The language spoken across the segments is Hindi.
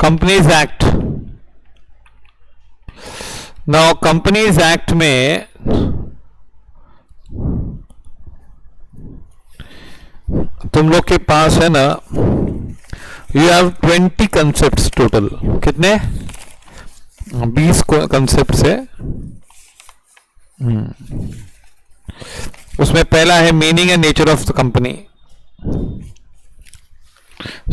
Companies act. Now companies act में तुम लोग के पास है ना, यू हैव 20 कंसेप्ट टोटल। कितने? 20 कंसेप्ट है। उसमें पहला है meaning and nature of the company,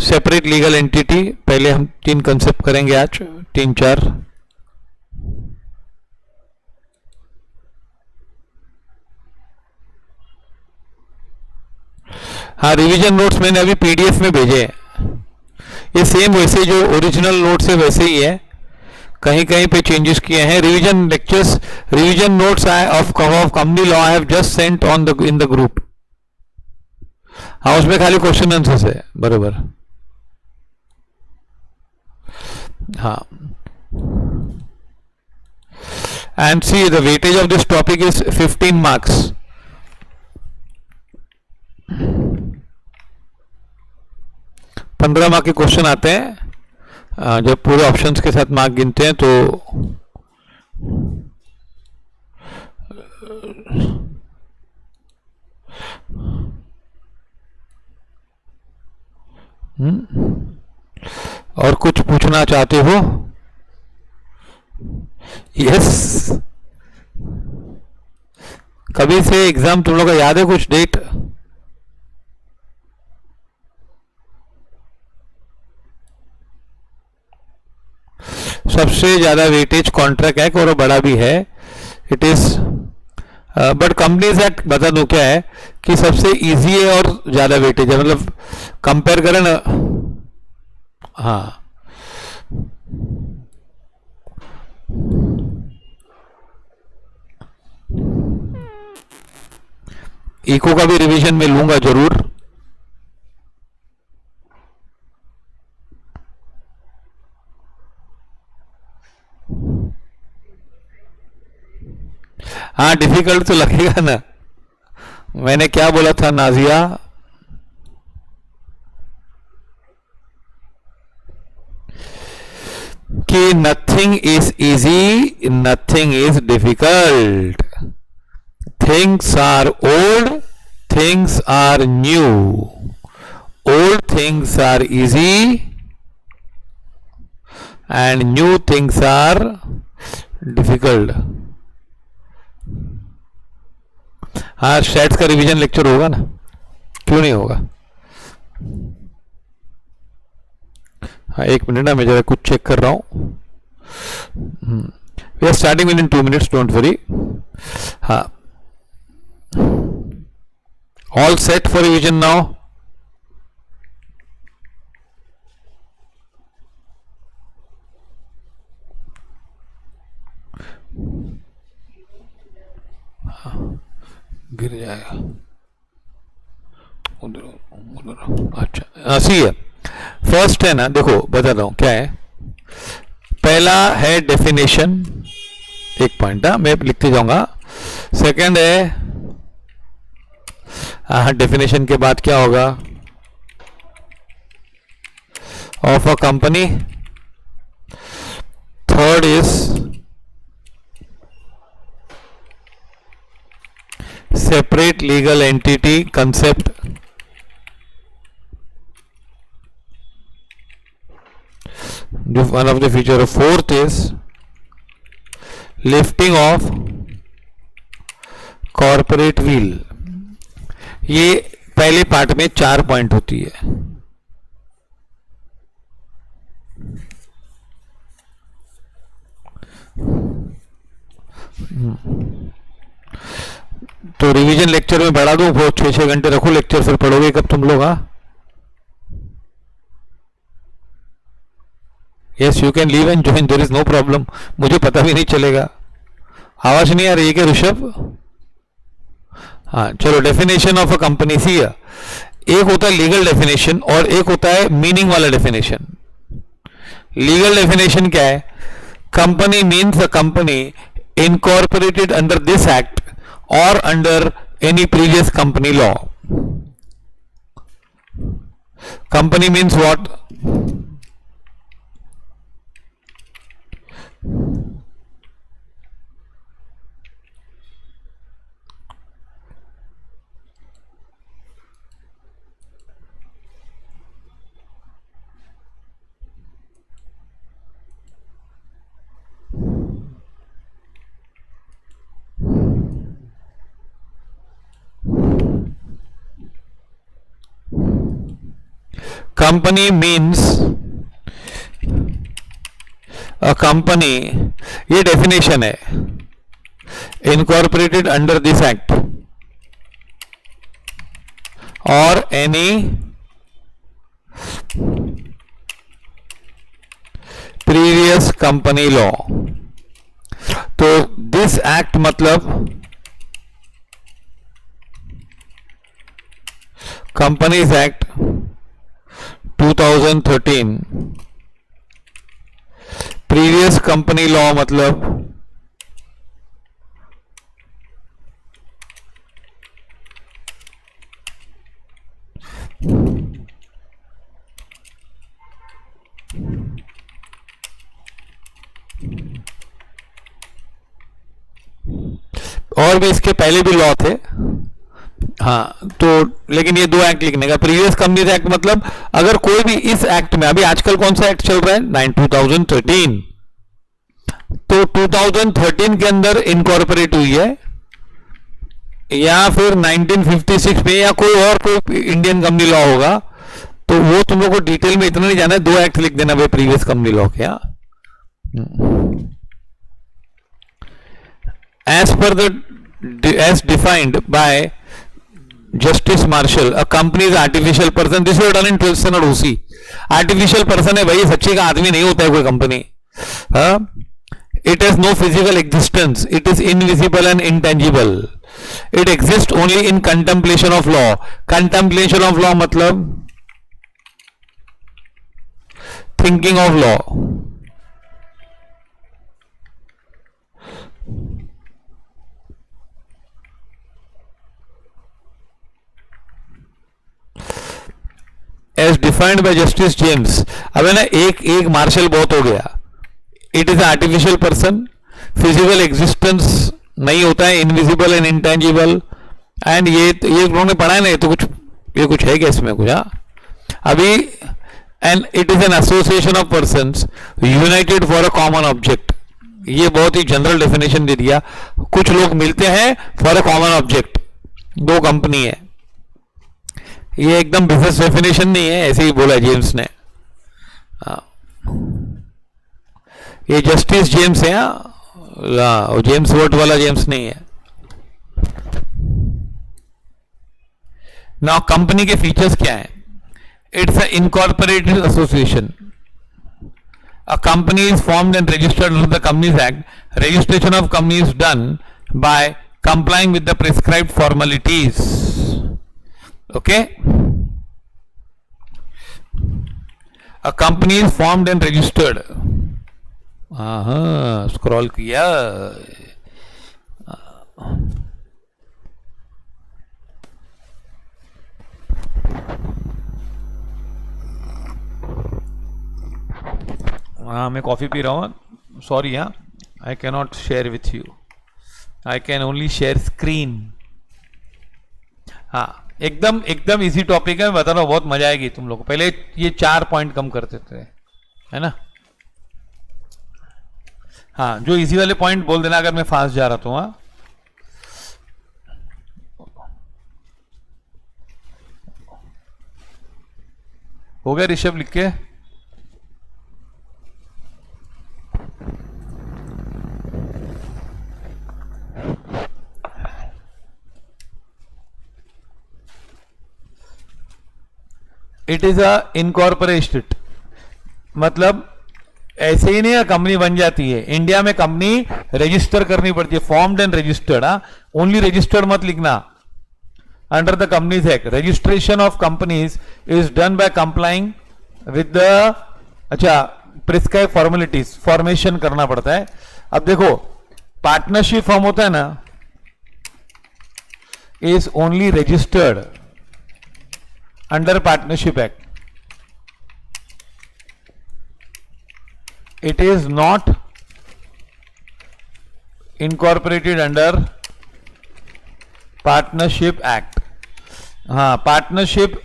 separate legal entity. पहले हम 3 कंसेप्ट करेंगे आज, 3-4। हाँ, रिवीजन नोट्स मैंने अभी पीडीएफ में भेजे हैं। ये सेम वैसे जो ओरिजिनल नोट्स है वैसे ही है, कहीं कहीं पे चेंजेस किए हैं। Revision lectures, revision notes of company law I have just sent on the in the group. हाँ, उसमें खाली क्वेश्चन आंसर्स है, बराबर। हाँ, and see the weightage of this topic is 15 marks. 15 mark के क्वेश्चन आते हैं। जब पूरे ऑप्शंस के साथ मार्क गिनते हैं तो और कुछ पूछना चाहते हो? यस। कभी से एग्जाम तुम लोग का याद है कुछ डेट? सबसे ज्यादा वेटेज कॉन्ट्रैक्ट एक्ट और बड़ा भी है, it is but companies act बता दो क्या है कि सबसे इजी है और ज्यादा वेटेज है, मतलब कंपेयर करें ना। हाँ, इको का भी रिवीजन में लूंगा जरूर। हाँ, डिफिकल्ट तो लगेगा ना। मैंने क्या बोला था नाजिया? कि nothing is easy, nothing is difficult. Things are old, things are new. Old things are easy and new things are difficult. हाँ, स्टैट्स का रिवीजन लेक्चर होगा ना, क्यों नहीं होगा? हाँ, 1 मिनट ना, मैं जरा कुछ चेक कर रहा हूं। We are starting within 2 minutes, don't worry. हाँ, all set for revision now. गिर जाएगा उधर उधर। अच्छा, सी है। फर्स्ट है ना, देखो बता हूं क्या है। पहला है डेफिनेशन, 1 पॉइंट मैं लिखते जाऊंगा। सेकंड है, डेफिनेशन के बाद क्या होगा? Of a company. Third is separate legal entity concept. One of the feature. Fourth is lifting of corporate wheel. ये पहले पार्ट में 4 पॉइंट होती है। तो रिवीजन लेक्चर में बढ़ा दूं, बहुत 6-6 घंटे रखो लेक्चर, फिर पढ़ोगे कब तुम लोग? हाँ, yes, you can leave and join, there is no problem. मुझे पता भी नहीं चलेगा। आवाज नहीं आ रही है क्या ऋषभ? हाँ, चलो। Definition of a company. See, एक होता है लीगल डेफिनेशन और एक होता है मीनिंग वाला डेफिनेशन। लीगल डेफिनेशन क्या है? Company means a company incorporated under this act or under any previous company law. Company means what? Company means a company, ये डेफिनेशन है, इनकॉर्पोरेटेड अंडर दिस एक्ट और एनी प्रीवियस कंपनी लॉ। तो दिस एक्ट मतलब companies act 2013, previous company law मतलब और भी इसके पहले भी लॉ थे। हाँ, तो लेकिन ये दो एक्ट लिखने का, प्रीवियस कंपनीज एक्ट मतलब अगर कोई भी इस एक्ट में, अभी आजकल कौन सा एक्ट चल रहा है 2013, तो 2013 के अंदर इनकॉर्पोरेट हुई है या फिर 1956 में या कोई इंडियन कंपनी लॉ होगा, तो वो तुम लोग को डिटेल में इतना नहीं जाना है, दो एक्ट लिख देना भाई प्रीवियस कंपनी लॉ के। as defined by Justice Marshall, a company is artificial person. This was done in 12th standard OC. Artificial person है भाई, सच्ची का आदमी नहीं होता है कोई company. It has no physical existence. It is invisible and intangible. It exists only in contemplation of law. Contemplation of law मतलब thinking of law. As defined by Justice James, अब है ना एक मार्शल बहुत हो गया। It is artificial person, physical existence नहीं होता है, इनविजिबल एंड इंटेंजिबल, एंड ये उन्होंने पढ़ा है ना, ये कुछ है क्या इसमें कुछ? अभी and it is an association of persons United for a common object. ये बहुत ही जनरल डेफिनेशन दे दिया, कुछ लोग मिलते हैं फॉर अ कॉमन ऑब्जेक्ट, दो कंपनी है। ये एकदम बिजनेस डेफिनेशन नहीं है, ऐसे ही बोला जेम्स ने। ये जस्टिस जेम्स है, जेम्स वर्ट वाला जेम्स नहीं है। नाउ कंपनी के फीचर्स क्या है? It's a incorporated association. A company is formed and registered under the companies act. Registration of company is done by complying with the prescribed formalities. Okay, a company is formed and registered. Scroll किया। मैं कॉफी पी रहा हूँ, sorry. I can not share with you, I can only share screen. एकदम इजी टॉपिक है, मैं बता रहा हूँ, बहुत मजा आएगी तुम लोग को। पहले ये 4 पॉइंट कम करते थे, है ना? जो इजी वाले पॉइंट बोल देना अगर मैं फास्ट जा रहा तो। हो गया ऋषभ लिख के? इट इज अ इनकॉर्पोरेटेड, मतलब ऐसे ही नहीं कंपनी बन जाती है। इंडिया में कंपनी रजिस्टर करनी पड़ती है, formed and registered. Only registered मत लिखना। Under the companies act registration of companies is done by complying with the prescribe formalities. Formation करना पड़ता है। अब देखो, पार्टनरशिप फॉर्म होता है ना, is only registered under partnership act. It is not incorporated under Partnership Act. Partnership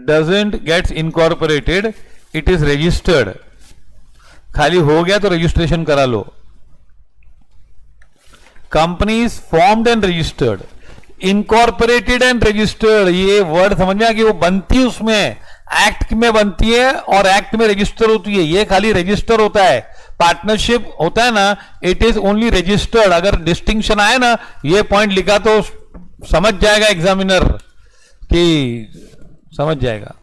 doesn't get incorporated, it is registered. खाली हो गया तो रजिस्ट्रेशन करा लो। Company is formed and registered, incorporated and registered. ये वर्ड समझ में आ कि वो बनती उसमें एक्ट में बनती है और एक्ट में रजिस्टर होती है, ये खाली रजिस्टर होता है। पार्टनरशिप होता है ना, इट इज ओनली रजिस्टर्ड। अगर डिस्टिंक्शन आए ना, ये पॉइंट लिखा तो समझ जाएगा एग्जामिनर, कि समझ जाएगा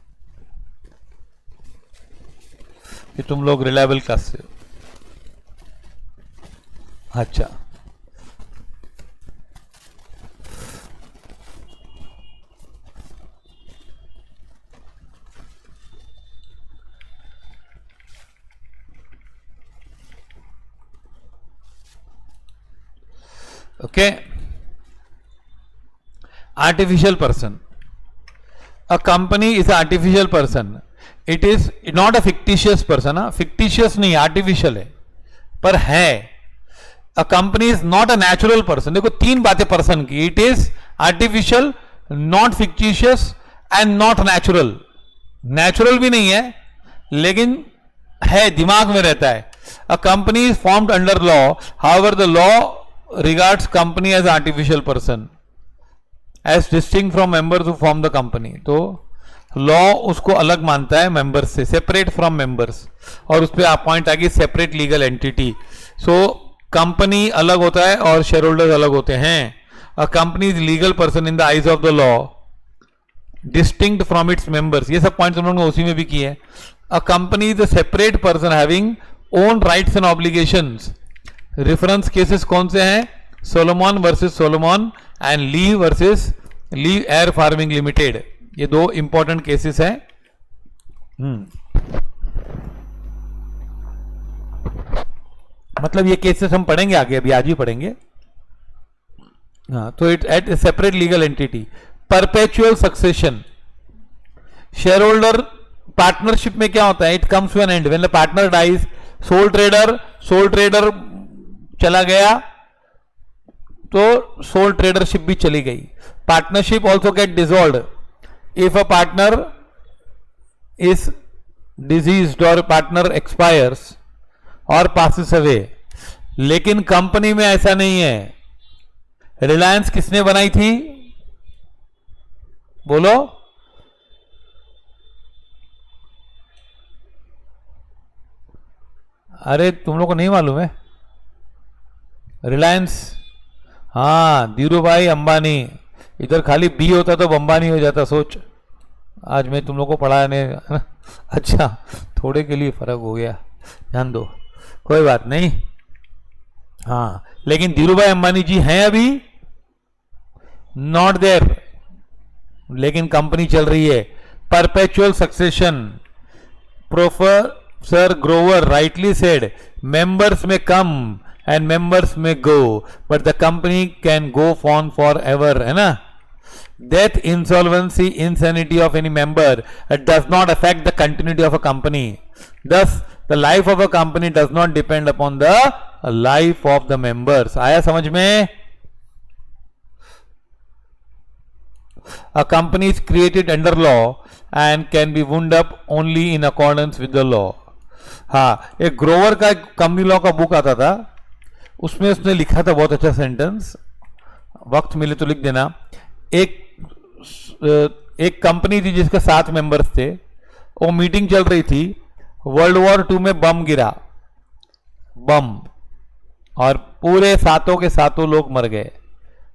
कि तुम लोग रिलायबल क्लास से हो। अच्छा, okay, artificial person. A company is an artificial person. It is not a fictitious person. fictitious नहीं, artificial है, पर है। A company is not a natural person. देखो तीन बातें पर्सन की, it is artificial, not fictitious and not natural. Natural भी नहीं है लेकिन है, दिमाग में रहता है। A company is formed under law. However, the law regards company as artificial person as distinct from members who form the company. तो लॉ उसको अलग मानता है मेंबर्स से, सेपरेट फ्रॉम मेंबर्स, और उस पर अपॉइंट आ गई separate legal entity. So company अलग होता है और शेयर होल्डर्स अलग होते हैं। A company is legal person in the eyes of the law, distinct from its members. ये सब पॉइंट्स उन्होंने उसी में भी किए हैं। A company is a separate person having own rights and obligations. Reference cases कौन से हैं? Solomon versus Solomon and Lee versus Lee air farming limited. ये दो इंपॉर्टेंट केसेस हैं। मतलब ये केसेस हम पढ़ेंगे आगे, अभी आज ही पढ़ेंगे। हाँ, तो it at a separate legal entity. Perpetual succession, share holder partnership में क्या होता है? It comes to an end when the partner dies. Sole trader चला गया तो सोल ट्रेडरशिप भी चली गई। Partnership also get dissolved if a partner is diseased और पार्टनर एक्सपायर्स और पासिस अवे। लेकिन कंपनी में ऐसा नहीं है। रिलायंस किसने बनाई थी? बोलो। अरे तुम लोग को नहीं मालूम है? रिलायंस, हाँ, धीरूभाई अंबानी। इधर खाली बी होता तो अंबानी हो जाता। सोच, आज मैं तुम लोग को पढ़ाने अच्छा, थोड़े के लिए फर्क हो गया, ध्यान दो, कोई बात नहीं। हाँ, लेकिन धीरूभाई अंबानी जी हैं अभी? नॉट देयर, लेकिन कंपनी चल रही है। Perpetual succession, professor Grover rightly said, members में कम and members may go but the company can go on forever, है ना? Death, insolvency, insanity of any member does not affect the continuity of a company. Thus the life of a company does not depend upon the life of the members. आया समझ में? A company is created under law and can be wound up only in accordance with the law. हाँ, एक ग्रोवर का कंपनी लॉ का बुक आता था, उसमें उसने लिखा था बहुत अच्छा सेंटेंस, वक्त मिले तो लिख देना। एक कंपनी थी जिसके 7 मेंबर्स थे, वो मीटिंग चल रही थी, वर्ल्ड वॉर 2 में बम गिरा, बम, और पूरे 7 के 7 लोग मर गए,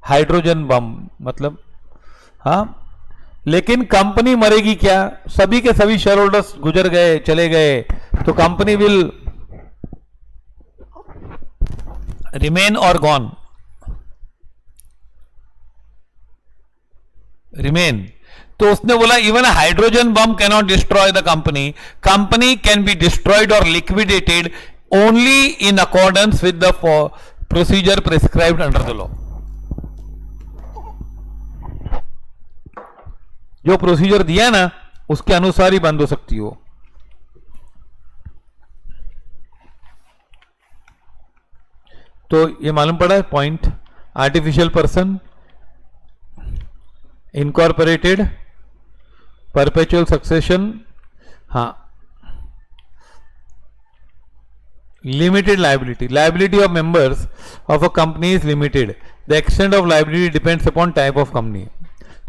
हाइड्रोजन बम मतलब। हाँ, लेकिन कंपनी मरेगी क्या? सभी के सभी शेयर होल्डर्स गुजर गए, चले गए, तो कंपनी विल रिमेन और गॉन? रिमेन। तो उसने बोला even hydrogen bomb can not destroy the company, company can be destroyed और liquidated only in accordance with the procedure prescribed under the law. जो प्रोसीजर दिया ना, उसके अनुसार ही बंद हो सकती हो। तो ये मालूम पड़ा है point. Artificial person, incorporated, perpetual succession, हाँ, limited liability, liability of members of a company is limited, the extent of liability depends upon type of company.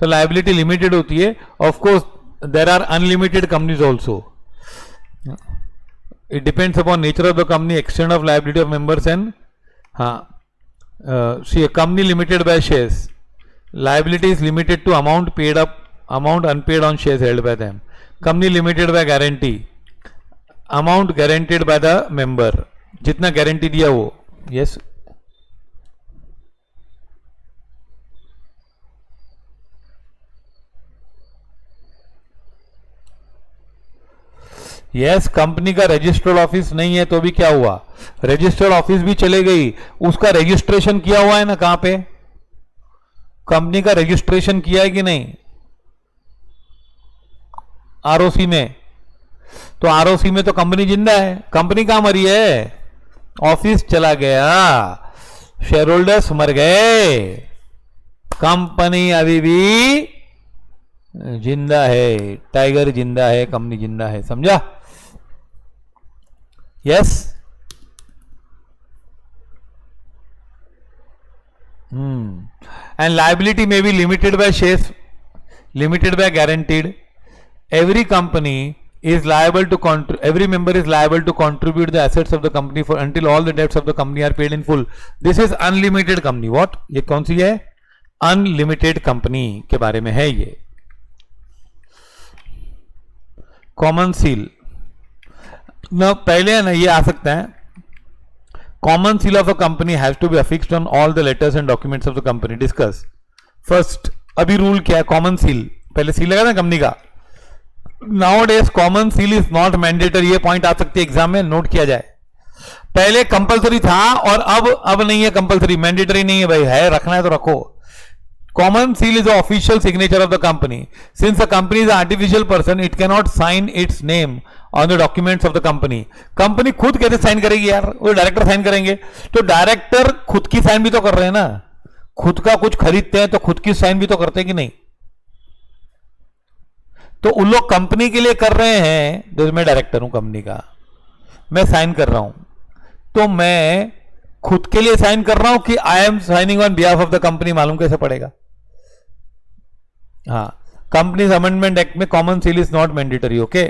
तो लाइबिलिटी लिमिटेड होती है, of course there are unlimited companies also. It depends upon nature of the company, extent of liability of members, and see, a company limited by shares, liability is limited to amount paid up, amount unpaid on shares held by them. Company limited by guarantee, amount guaranteed by the member, जितना गारंटी दिया वो. Yes. यस, कंपनी का रजिस्टर्ड ऑफिस नहीं है तो भी क्या हुआ, रजिस्टर्ड ऑफिस भी चले गई, उसका रजिस्ट्रेशन किया हुआ है ना, कहां पे, कंपनी का रजिस्ट्रेशन किया है कि नहीं, आरओसी में. तो आरओसी में तो कंपनी जिंदा है, कंपनी कहां मरी है, ऑफिस चला गया, शेयर होल्डर्स मर गए, कंपनी अभी भी जिंदा है, टाइगर जिंदा है, कंपनी जिंदा है. समझा? यस. एंड लाइबिलिटी में be limited by shares, limited by guaranteed. Every company is liable to every member is liable to contribute the assets of the company for until all the debts of the company are paid in full. This is unlimited company. What? ये कौन सी है? Unlimited company के बारे में है ये. Common seal. ना पहले ना ये आ सकता है. Common seal of a company has to be affixed on all the letters and documents of the company. Discuss. First, अभी रूल क्या है? Common seal. पहले seal लगा ना कंपनी का. Nowadays common seal is not mandatory. ये पॉइंट आ सकती है एग्जाम में, नोट किया जाए. पहले कंपलसरी था और अब नहीं है कंपलसरी, मैंडेटरी नहीं है भाई, है रखना है तो रखो. Common seal is official signature of the company. Since the company is artificial person, it can not sign its name on the documents of the company. Company खुद कैसे साइन करेगी यार, वो डायरेक्टर साइन करेंगे. तो डायरेक्टर खुद की साइन भी तो कर रहे हैं ना, खुद का कुछ खरीदते हैं तो खुद की साइन भी तो करते हैं कि नहीं. तो उन लोग कंपनी के लिए कर रहे हैं, जैसे मैं डायरेक्टर हूं कंपनी का, मैं साइन कर रहा हूं, तो मैं खुद के लिए साइन कर रहा हूं कि I am signing on behalf of the company, मालूम कैसे पड़ेगा. हाँ, कंपनीज अमेंडमेंट एक्ट में common seal is not mandatory. Okay,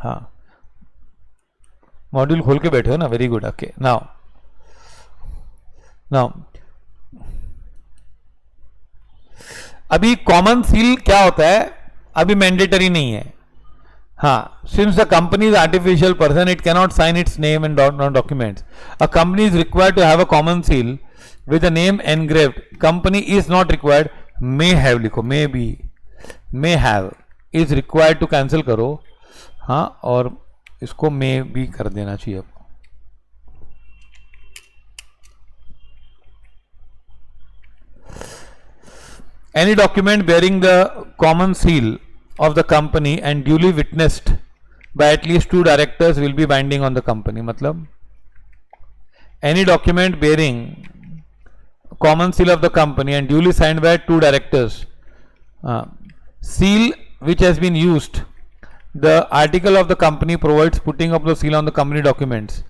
हाँ, मॉड्यूल खोल के बैठे हो ना, वेरी गुड. ओके, नाउ अभी कॉमन सील क्या होता है, अभी मैंडेटरी नहीं है. हाँ, since the company is artificial person, it cannot sign its name and documents. A company is required to have a common seal with a name engraved. Company is not required, may have लिखो, may be, may have, is required to cancel करो. हाँ, और इसको मे बी कर देना चाहिए. Any document bearing the common seal of the company and duly witnessed by at least 2 directors will be binding on the company. मतलब any document bearing common seal of the company and duly signed by 2 directors, seal which has been used, the article of the company provides putting up the seal on the company documents.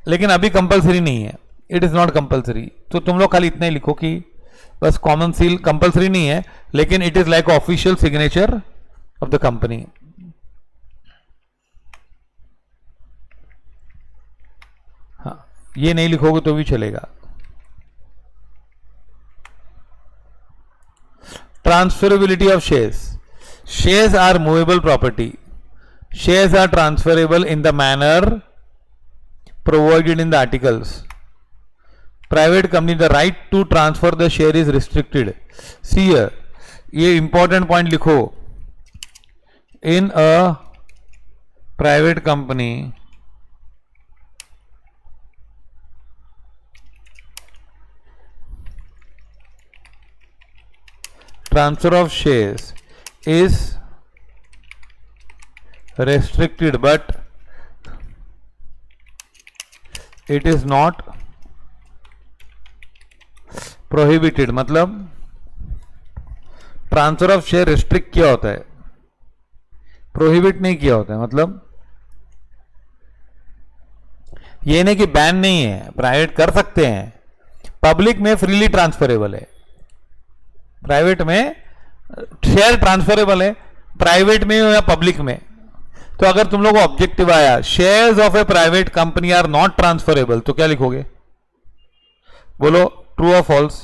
लेकिन अभी कंपलसरी नहीं है, इट इज नॉट कंपलसरी. तो तुम लोग खाली इतना ही लिखो कि बस कॉमन सील कंपलसरी नहीं है, लेकिन it is like official signature of the company. हाँ, ये नहीं लिखोगे तो भी चलेगा. Transferability of shares. Shares are movable property. Shares are transferable in the manner provided in the articles. Private company, the right to transfer the share is restricted. See ये इंपॉर्टेंट पॉइंट लिखो. In a private company, transfer of shares is restricted but it is not prohibited. मतलब ट्रांसफर ऑफ शेयर रिस्ट्रिक्ट किया होता है, प्रोहिबिट नहीं किया होता है. मतलब ये नहीं कि बैन नहीं है, प्राइवेट कर सकते हैं. पब्लिक में फ्रीली ट्रांसफरेबल है, प्राइवेट में शेयर ट्रांसफरेबल है, प्राइवेट में हो या पब्लिक में। तो अगर तुम लोग ऑब्जेक्टिव आया shares of a private company are not transferable, तो क्या लिखोगे? बोलो ट्रू और फॉल्स।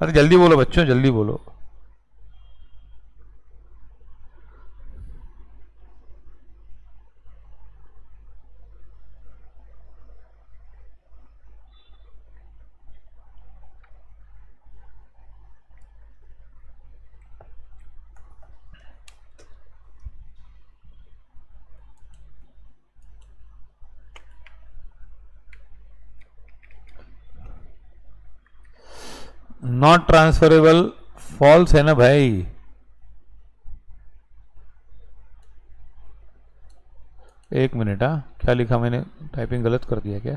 अरे जल्दी बोलो बच्चों, जल्दी बोलो। नॉट ट्रांसफरेबल फॉल्स है ना भाई। एक मिनट, हाँ क्या लिखा मैंने? टाइपिंग गलत कर दिया क्या?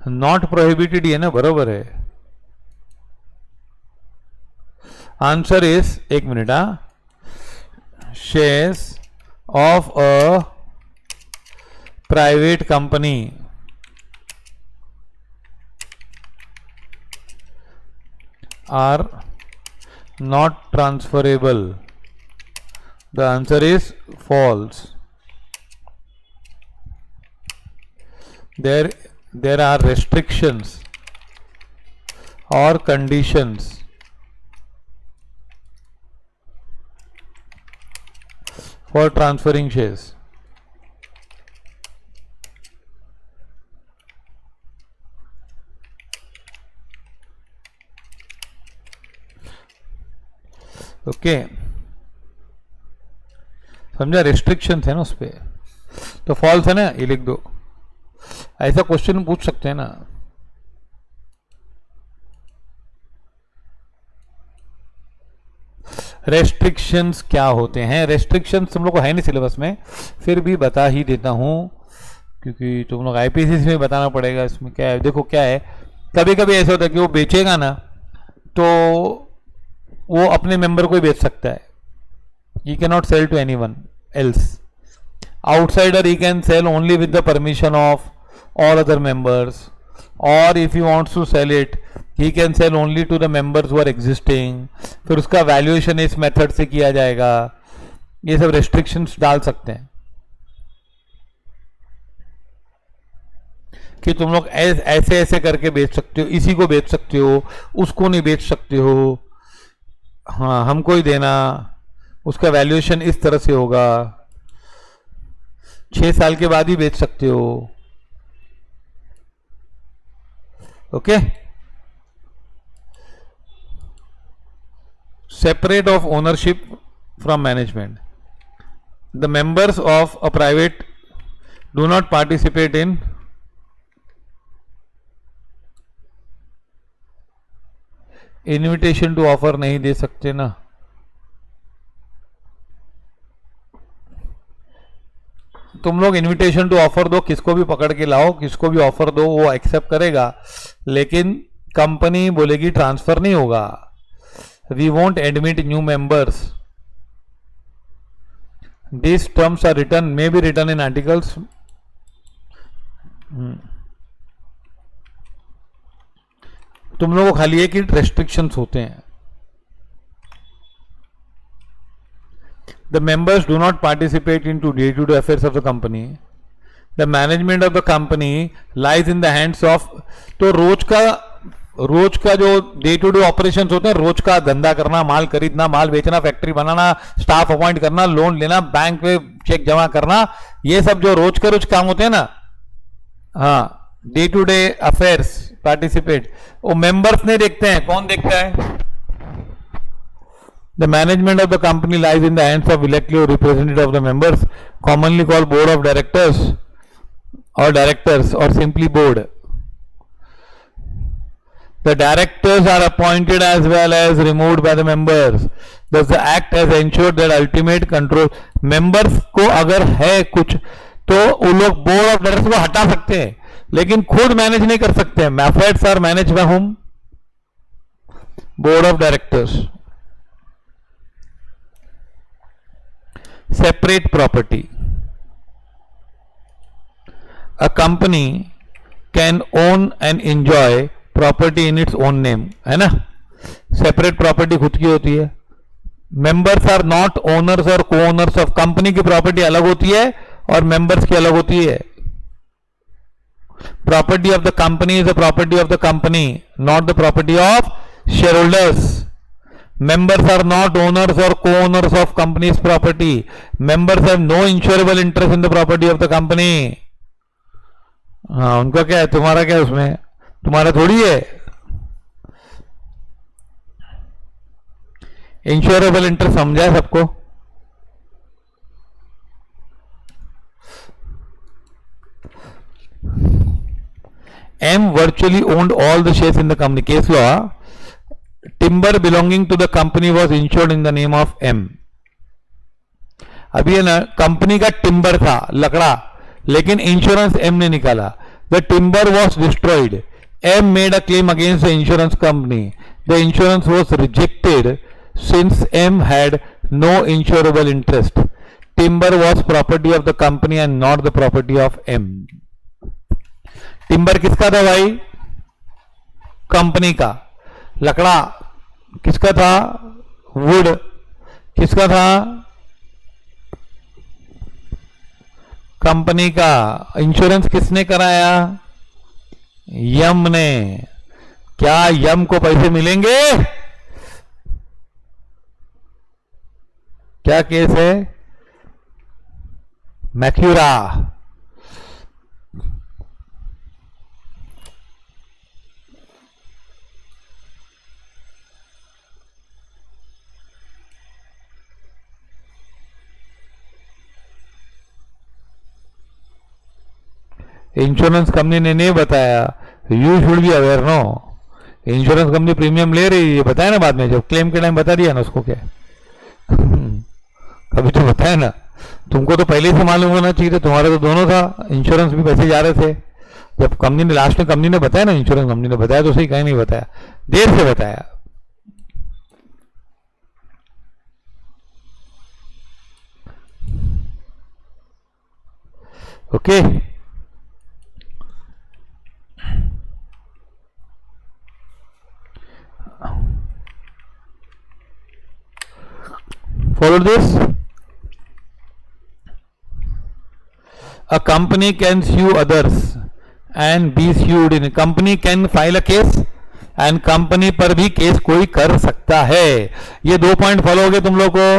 नॉट प्रोहिबिटेड है ना, बरोबर है। आंसर इज, एक मिनट, हाँ, shares of a private company are not transferable. The answer is false. There are restrictions or conditions for transferring shares. Okay, समझा? रेस्ट्रिक्शन है ना उस पर, तो फॉल्स है ना, ये लिख दो। ऐसा क्वेश्चन पूछ सकते हैं ना। रेस्ट्रिक्शंस क्या होते हैं? रेस्ट्रिक्शंस तुम लोग को है नहीं सिलेबस में, फिर भी बता ही देता हूं, क्योंकि तुम लोग आईपीसीसी में बताना पड़ेगा। इसमें क्या है, देखो क्या है, कभी कभी ऐसा होता है कि वो बेचेगा ना, तो वो अपने मेंबर को ही बेच सकता है। He can not sell to anyone else. Outsider he can sell only with the permission of all other members, और if you wants to sell it he can sell only to the members who are existing। फिर उसका वैल्यूएशन इस मेथड से किया जाएगा। ये सब रेस्ट्रिक्शंस डाल सकते हैं कि तुम लोग ऐसे ऐसे करके बेच सकते हो, इसी को बेच सकते हो, उसको नहीं बेच सकते हो, हाँ हमको ही देना, उसका वैल्यूएशन इस तरह से होगा, 6 साल के बाद ही बेच सकते हो। Okay, separate of ownership from management. The members of a private do not participate in invitation to offer। नहीं दे सकते ना, तुम लोग इनविटेशन टू ऑफर दो, किसको भी पकड़ के लाओ, किसको भी ऑफर दो, वो एक्सेप्ट करेगा, लेकिन कंपनी बोलेगी ट्रांसफर नहीं होगा। We won't admit new members. These terms are written, may be written in articles. तुम लोगों को खाली है कि रेस्ट्रिक्शंस होते हैं। The members do not participate into day-to-day affairs of the company. The management of the company lies in the hands of। तो रोज का जो डे टू डे ऑपरेशंस होते हैं, रोज का धंधा करना, माल खरीदना, माल बेचना, फैक्ट्री बनाना, स्टाफ अपॉइंट करना, लोन लेना, बैंक में चेक जमा करना, ये सब जो रोज के रोज काम होते हैं ना, हाँ day to day affairs participate, वो मेंबर्स नहीं देखते हैं। कौन देखता है? The management of the company lies in the hands of elected representative of the members, commonly called board of directors और simply board. The directors are appointed as well as removed by the members. Thus the act has ensured that ultimate control। members को अगर है कुछ तो वो लोग बोर्ड ऑफ डायरेक्टर्स को हटा सकते हैं, लेकिन खुद मैनेज नहीं कर सकते हैं। Affairs are managed by whom? Board of directors. Separate property, a company can own and enjoy property in its own name, है ना, सेपरेट प्रॉपर्टी खुद की होती है. मेंबर्स आर नॉट ओनर्स और को ओनर्स ऑफ. कंपनी की प्रॉपर्टी अलग होती है और मेंबर्स की अलग होती है. Property of the company is the property of the company, not the property of shareholders. Members are not owners or co-owners of company's property. Members have no insurable interest in the property of the company. हाँ, उनका क्या है, तुम्हारा क्या है उसमें, तुम्हारा थोड़ी है. इंश्योरेबल इंटरेस्ट समझा है सबको. M virtually owned all the shares in the company. Case law, timber belonging to the company was insured in the name of M. अभी है ना, कंपनी का टिम्बर था, लकड़ा, लेकिन इंश्योरेंस एम ने निकाला. The timber was destroyed. M made a claim against the insurance company. The insurance was rejected since M had no insurable interest. Timber was property of the company and not the property of M. Timber किसका था भाई? कंपनी का. लकड़ा किसका था? वुड किसका था? कंपनी का. इंश्योरेंस किसने कराया? यम ने. क्या यम को पैसे मिलेंगे? क्या केस है? मैक्यूरा. इंश्योरेंस कंपनी ने नहीं बताया. You should be aware no. Insurance company premium ले रही है, बताया ना बाद में, जब क्लेम के टाइम बता दिया ना उसको. क्या कभी तो बताया ना. तुमको तो पहले से मालूम होना चाहिए था. तुम्हारा तो दोनों था, इंश्योरेंस भी पैसे जा रहे थे. जब कंपनी ने लास्ट में कंपनी ने बताया ना, इंश्योरेंस कंपनी ने बताया तो सही, कहीं नहीं बताया, देर से बताया. Okay. Follow this. A company can sue others and be sued in. Company can file a case and company पर भी केस कोई कर सकता है. ये 2 पॉइंट फॉलो हो गए तुम लोग को.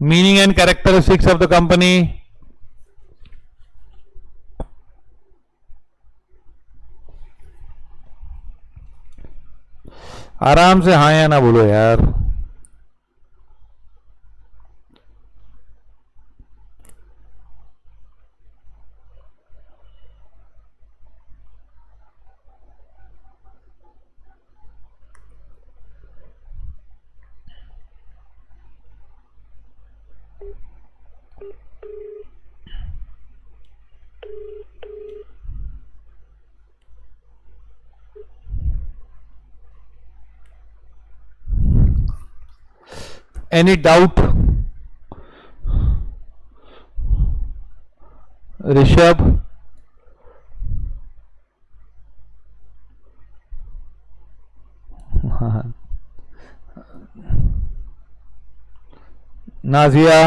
Meaning and characteristics of the company. आराम से हाँ या ना बोलो यार. Any doubt? Rishabh. Nazia.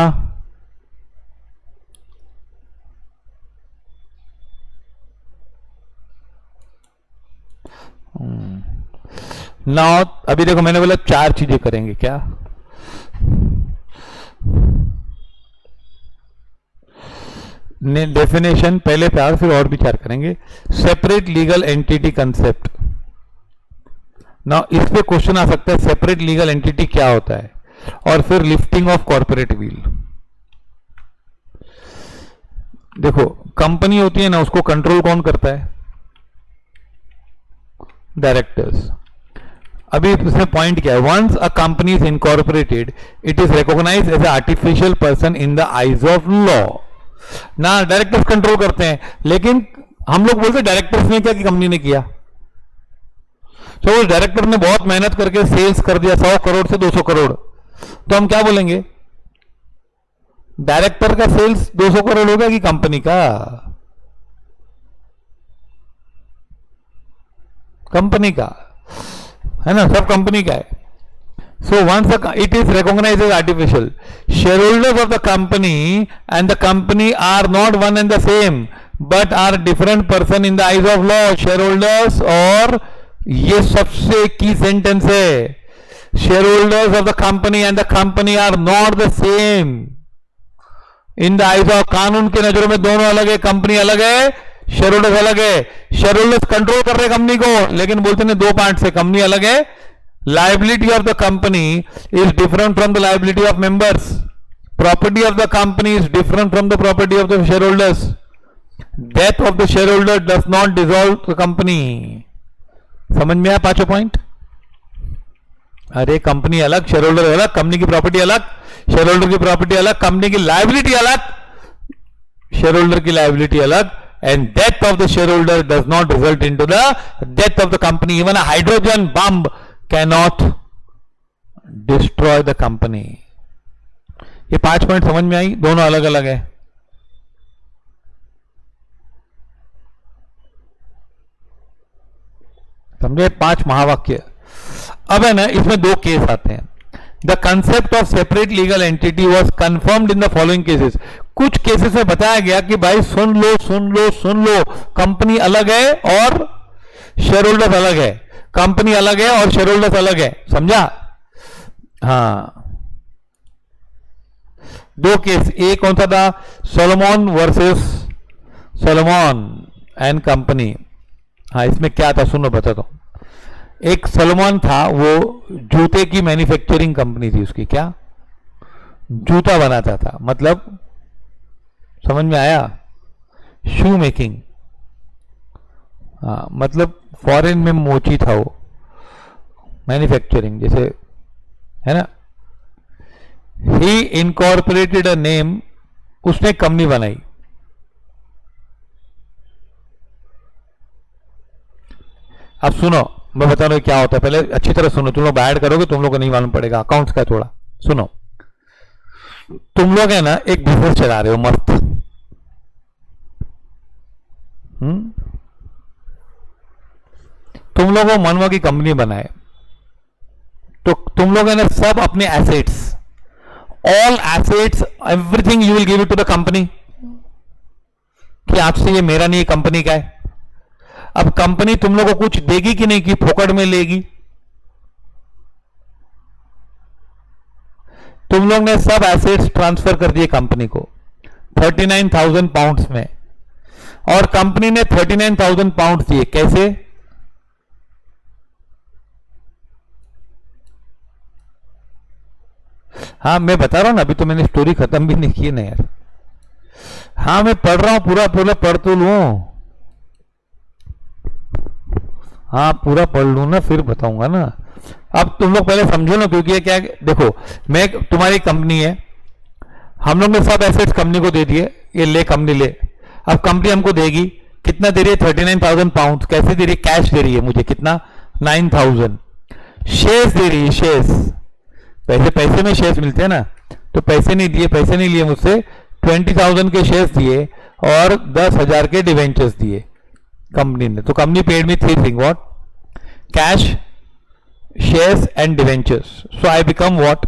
Now अभी देखो, मैंने बोला 4 चीजें करेंगे. क्या? डेफिनेशन पहले 4, फिर और भी 4 करेंगे. Separate legal entity concept. ना इस पे क्वेश्चन आ सकता है, सेपरेट लीगल एंटिटी क्या होता है. और फिर लिफ्टिंग ऑफ कॉर्पोरेट व्हील. देखो, कंपनी होती है ना, उसको कंट्रोल कौन करता है? डायरेक्टर्स. अभी इसमें पॉइंट क्या है? Once a company is incorporated, it is recognised as a artificial person in the eyes of law. ना डायरेक्टर्स कंट्रोल करते हैं, लेकिन हम लोग बोलते डायरेक्टर्स ने क्या कि कंपनी ने किया. तो उस डायरेक्टर ने बहुत मेहनत करके सेल्स कर दिया 100 करोड़ से 200 करोड़, तो हम क्या बोलेंगे? डायरेक्टर का सेल्स 200 करोड़ हो गया कि कंपनी का? कंपनी का है ना, सब कंपनी का है. So once it is recognized as artificial, shareholders of the company and the company are not one and the same, but are different person in the eyes of law. Shareholders, और ये सबसे की सेंटेंस है, shareholders of the company and the company are not the same in the eyes of, कानून के नजरों में दोनों अलग है, कंपनी अलग है, शेयर होल्डर्स अलग है. शेयर होल्डर्स कंट्रोल कर रहे हैं कंपनी को, लेकिन बोलते हैं दो पार्ट से, कंपनी अलग है. Liability of the company is different from the liability of members. Property of the company is different from the property of the shareholders. Death of the shareholder does not dissolve the company. समझ में आया पांचों पॉइंट? अरे कंपनी अलग, शेयर होल्डर अलग, कंपनी की प्रॉपर्टी अलग, शेयर होल्डर की प्रॉपर्टी अलग, कंपनी की लायबिलिटी अलग, शेयर होल्डर की लायबिलिटी अलग. And death of the shareholder does not result into the death of the company. Even a hydrogen bomb cannot destroy the company. ये 5 पॉइंट समझ में आई? दोनों अलग अलग है. समझे? 5 महावाक्य. अब है ना, इसमें 2 केस आते हैं. The concept of separate legal entity was confirmed in the following cases. कुछ केसेस में बताया गया कि भाई सुन लो सुन लो सुन लो, कंपनी अलग है और शेयर होल्डर्स अलग है, कंपनी अलग है और शेयर होल्डर्स अलग है. समझा? हाँ, 2 केस. एक कौन सा था? Solomon versus Solomon and company. हाँ, इसमें क्या था सुनो बताता हूं. एक सोलोमन था, वो जूते की मैन्युफैक्चरिंग कंपनी थी उसकी. क्या? जूता बनाता था. मतलब समझ में आया? शू मेकिंग. हाँ, मतलब फॉरेन में मोची था वो, मैन्युफैक्चरिंग जैसे, है ना. ही इनकॉर्पोरेटेड अ नेम, उसने कंपनी बनाई. अब सुनो, मैं बता रहा हूं क्या होता है, पहले अच्छी तरह सुनो. तुम लोग ऐड करोगे, तुम लोग को नहीं मालूम पड़ेगा अकाउंट्स का. थोड़ा सुनो. तुम लोग है ना एक बिजनेस चला रहे हो मस्त. तुम लोगों मनवा की कंपनी बनाए, तो तुम लोग है ना सब अपने assets, all assets, everything you will give it to the company, कि आपसे ये मेरा नहीं, कंपनी का है. अब कंपनी तुम लोगों को कुछ देगी कि नहीं, कि फोकट में लेगी? तुम लोग ने सब एसेट्स ट्रांसफर कर दिए कंपनी को 39,000 पाउंड्स में, और कंपनी ने 39,000 पाउंड दिए. कैसे? हाँ, मैं बता रहा हूं ना, अभी तो मैंने स्टोरी खत्म भी नहीं की ना यार. हाँ, मैं पढ़ रहा हूं, पूरा पूरा पढ़ तो लूं. हाँ, पूरा पढ़ लूं ना, फिर बताऊंगा ना. अब तुम लोग पहले समझो ना, क्योंकि ये क्या है, देखो, मैं, तुम्हारी कंपनी है, हम लोग ने सब एसेट्स कंपनी को दे दिए, ये ले कंपनी ले. अब कंपनी हमको देगी, कितना दे रही है? 39,000 पाउंड. कैसे दे रही है? कैश दे रही है मुझे. कितना? 9,000. शेयर्स दे रही है, शेयर्स. पैसे में शेयर्स मिलते हैं ना, तो पैसे नहीं दिए, पैसे नहीं लिए मुझसे. 20,000 के शेयर्स दिए और 10,000 के डिवेंचर्स दिए कंपनी ने. तो company paid me 3 thing. What? Cash, shares and debentures. So I become what?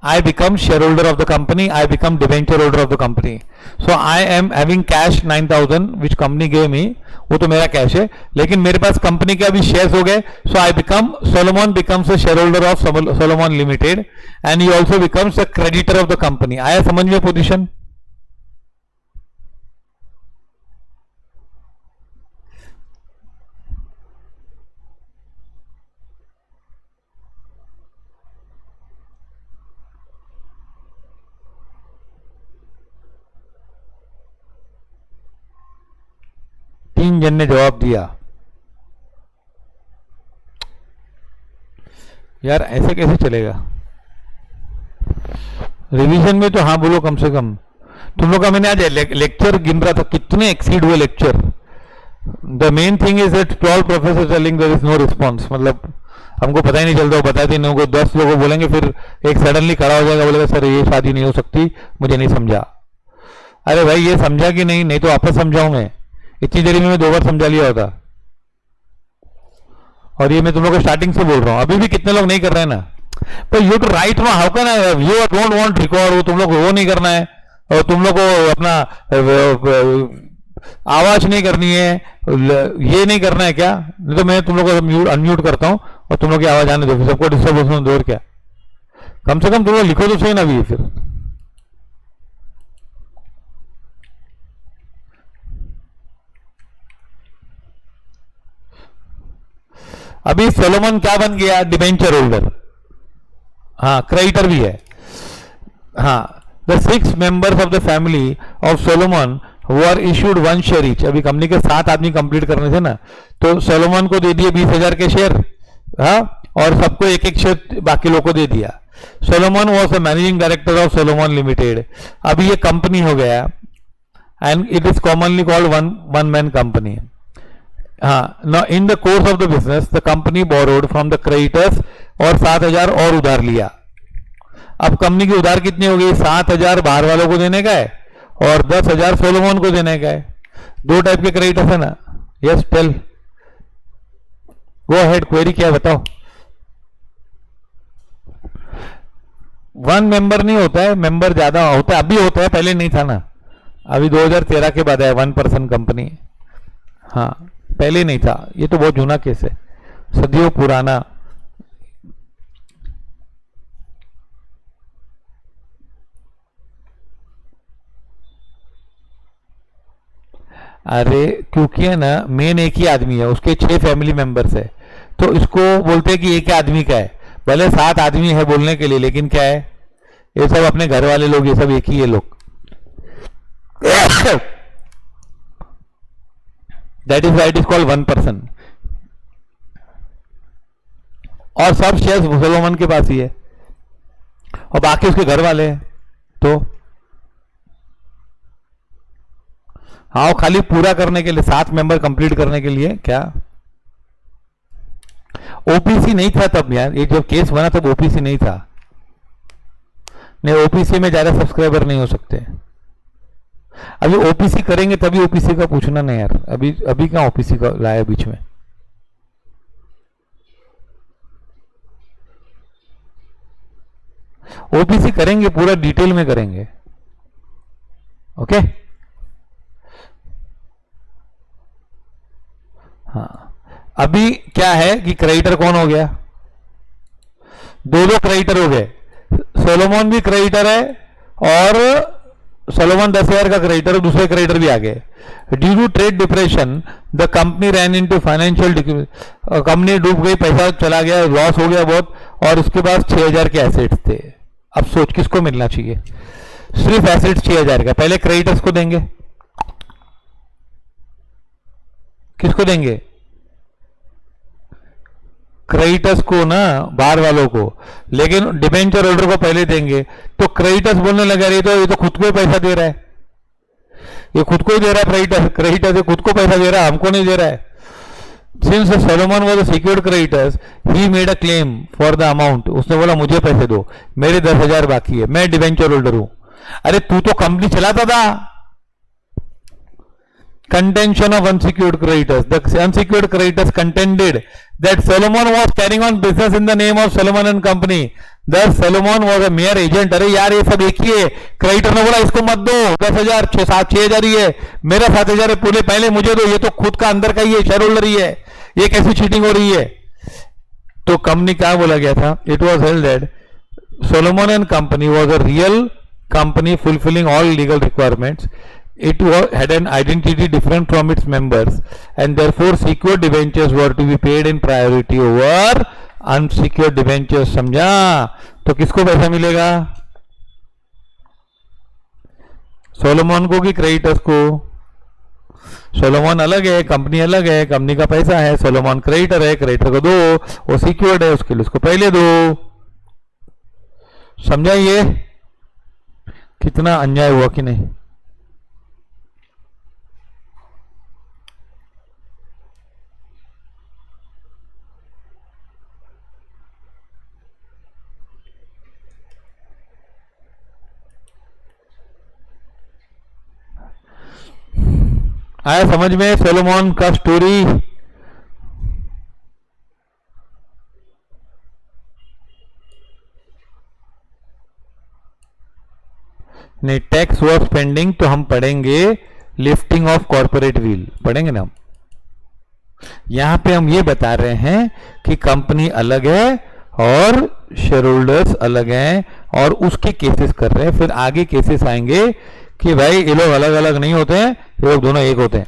I become shareholder of the company. I become debenture holder of the company. So I am having cash 9,000 which company gave me. वो तो मेरा कैश है, लेकिन मेरे पास कंपनी के अभी शेयर्स हो गए. So I become, Solomon becomes a shareholder of Solomon Limited and he also becomes a creditor of the company. आया समझ में पोजीशन? तीन जन ने जवाब दिया. यार ऐसे कैसे चलेगा? रिवीजन में तो हाँ बोलो कम से कम. तुम लोग का मैंने आज लेक्चर गिन रहा था, कितने एक्सीड हुए lecture. The main thing is that 12 professor telling there is no response. मतलब हमको पता ही नहीं चलता. बताते इन लोगों को 10 लोगों बोलेंगे, फिर एक सडनली खड़ा हो जाएगा, बोलेगा सर ये शादी नहीं हो सकती, मुझे नहीं समझा. अरे भाई ये समझा कि नहीं? नहीं तो वापस समझाऊं मैं. इतनी देरी में 2 बार समझा लिया होता. और ये मैं तुम लोग को स्टार्टिंग से बोल रहा हूँ, अभी भी कितने लोग नहीं कर रहे हैं ना। पर you to write no, how can I, you don't want record, वो तुम लोग को वो नहीं करना है, और तुम लोग को अपना आवाज नहीं करनी है, ये नहीं करना है क्या? नहीं तो मैं तुम लोग को म्यूट अनम्यूट करता हूँ और तुम लोग की आवाज आने दो, फिर सबको डिस्टर्ब होने दो, और क्या। कम से कम तुम लोग लिखो तो सही ना भी फिर। अभी सोलोमन क्या बन गया? डिबेंचर होल्डर, हाँ क्रेडिटर भी है। हाँ, the 6 members of the family of Solomon who are issued 1 share each. अभी कंपनी के 7 आदमी कंप्लीट करने थे ना, तो सोलोमन को दे दिए 20,000 के शेयर, हाँ, और सबको एक एक शेयर बाकी लोगों को दे दिया। Solomon was the managing director of Solomon limited. अभी ये कंपनी हो गया and it is commonly called one man company. हाँ, now in the course of the business the company borrowed from the creditors और 7,000 और उधार लिया। अब कंपनी की उधार कितनी हो गई? 7,000 बाहर वालों को देने का है और 10,000 सोलोमन को देने का है। 2 टाइप के क्रेडिटर्स है ना। Yes tell, go ahead, query क्या है बताओ। 1 मेंबर नहीं होता है, मेंबर ज्यादा होता है, अभी होता है, पहले नहीं था ना। अभी 2013 के बाद है 1 पर्सन कंपनी। हाँ, पहले नहीं था, ये तो बहुत जूना केस है, सदियों पुराना। अरे क्योंकि है ना, मेन एक ही आदमी है, उसके 6 फैमिली मेंबर्स है, तो इसको बोलते हैं कि एक आदमी का है। भले 7 आदमी है बोलने के लिए, लेकिन क्या है, ये सब अपने घर वाले लोग, ये सब एक ही है लोग। That is why it is called 1 person. और सब शेयर्स सोलोमन के पास ही है और बाकी उसके घर वाले हैं। तो हाँ, खाली पूरा करने के लिए, 7 मेंबर कंप्लीट करने के लिए। क्या ओपीसी नहीं था तब यार, ये जब केस बना तब ओपीसी नहीं था। नहीं, ओपीसी में ज्यादा सब्सक्राइबर नहीं हो सकते। अभी ओपीसी करेंगे तभी ओपीसी का पूछना नहीं यार, अभी कहां ओपीसी का लाया बीच में। ओपीसी करेंगे, पूरा डिटेल में करेंगे। ओके, हाँ, अभी क्या है कि क्रेडिटर कौन हो गया? 2 क्रेडिटर हो गए। सोलोमन भी क्रेडिटर है और सोलोमन 10,000 का क्रेडिटर और दूसरे क्रेडिटर भी आ गए। Due to trade depression the company ran into financial, company डूब गई, पैसा चला गया, लॉस हो गया बहुत, और उसके पास 6,000 के एसेट्स थे। अब सोच किसको मिलना चाहिए? सिर्फ एसेट्स 6,000 का, पहले क्रेडिटर्स को देंगे। किसको देंगे? क्रेडिटर्स को ना, बाहर वालों को, लेकिन डिबेंचर होल्डर को पहले देंगे। तो क्रेडिटर्स बोलने लगा, ये तो खुद को ही पैसा दे रहा है, ये खुद को ही दे रहा है, क्रेडिटर खुद को पैसा दे रहा है, हमको नहीं दे रहा है। Since Solomon was a secured creditors he made a claim for the amount. उसने बोला मुझे पैसे दो, मेरे 10,000 बाकी है, मैं डिबेंचर होल्डर हूं। अरे तू तो कंपनी चलाता था। Contention of unsecured creditors. The unsecured creditors contended that Solomon was carrying on business in the name of Solomon and Company. Thus Solomon was a mere agent. अरे यार ये सब एक ही है। क्रेडिटर ने बोला इसको मत दो, 10,000 6,000 ही है, मेरा 7,000 है, पूरे पहले मुझे दो, ये तो खुद का अंदर का ही है, शेयर होल्डर ही है, ये कैसी चीटिंग हो रही है? तो कंपनी क्या बोला गया था? It was held that Solomon and Company was a real company fulfilling all legal requirements. It had an identity different from its members and therefore secured debentures were to be paid in priority over unsecured debentures. समझा? तो किसको पैसा मिलेगा? सोलोमन को कि क्रेडिटर्स को? सोलोमन अलग है, कंपनी अलग है, कंपनी का पैसा है, सोलोमन क्रेडिटर है, क्रेडिटर को दो, वो सिक्योर्ड है, उसके लिए उसको पहले दो। समझा ये कितना अन्याय हुआ कि नहीं? आया समझ में सोलोमन का स्टोरी? नहीं, टैक्स वॉज पेंडिंग तो हम पढ़ेंगे लिफ्टिंग ऑफ कॉर्पोरेट व्हील, पढ़ेंगे ना हम। यहां पे हम ये बता रहे हैं कि कंपनी अलग है और शेयर होल्डर्स अलग हैं और उसके केसेस कर रहे हैं। फिर आगे केसेस आएंगे कि भाई ये लोग अलग अलग नहीं होते हैं, ये लोग दोनों एक होते हैं,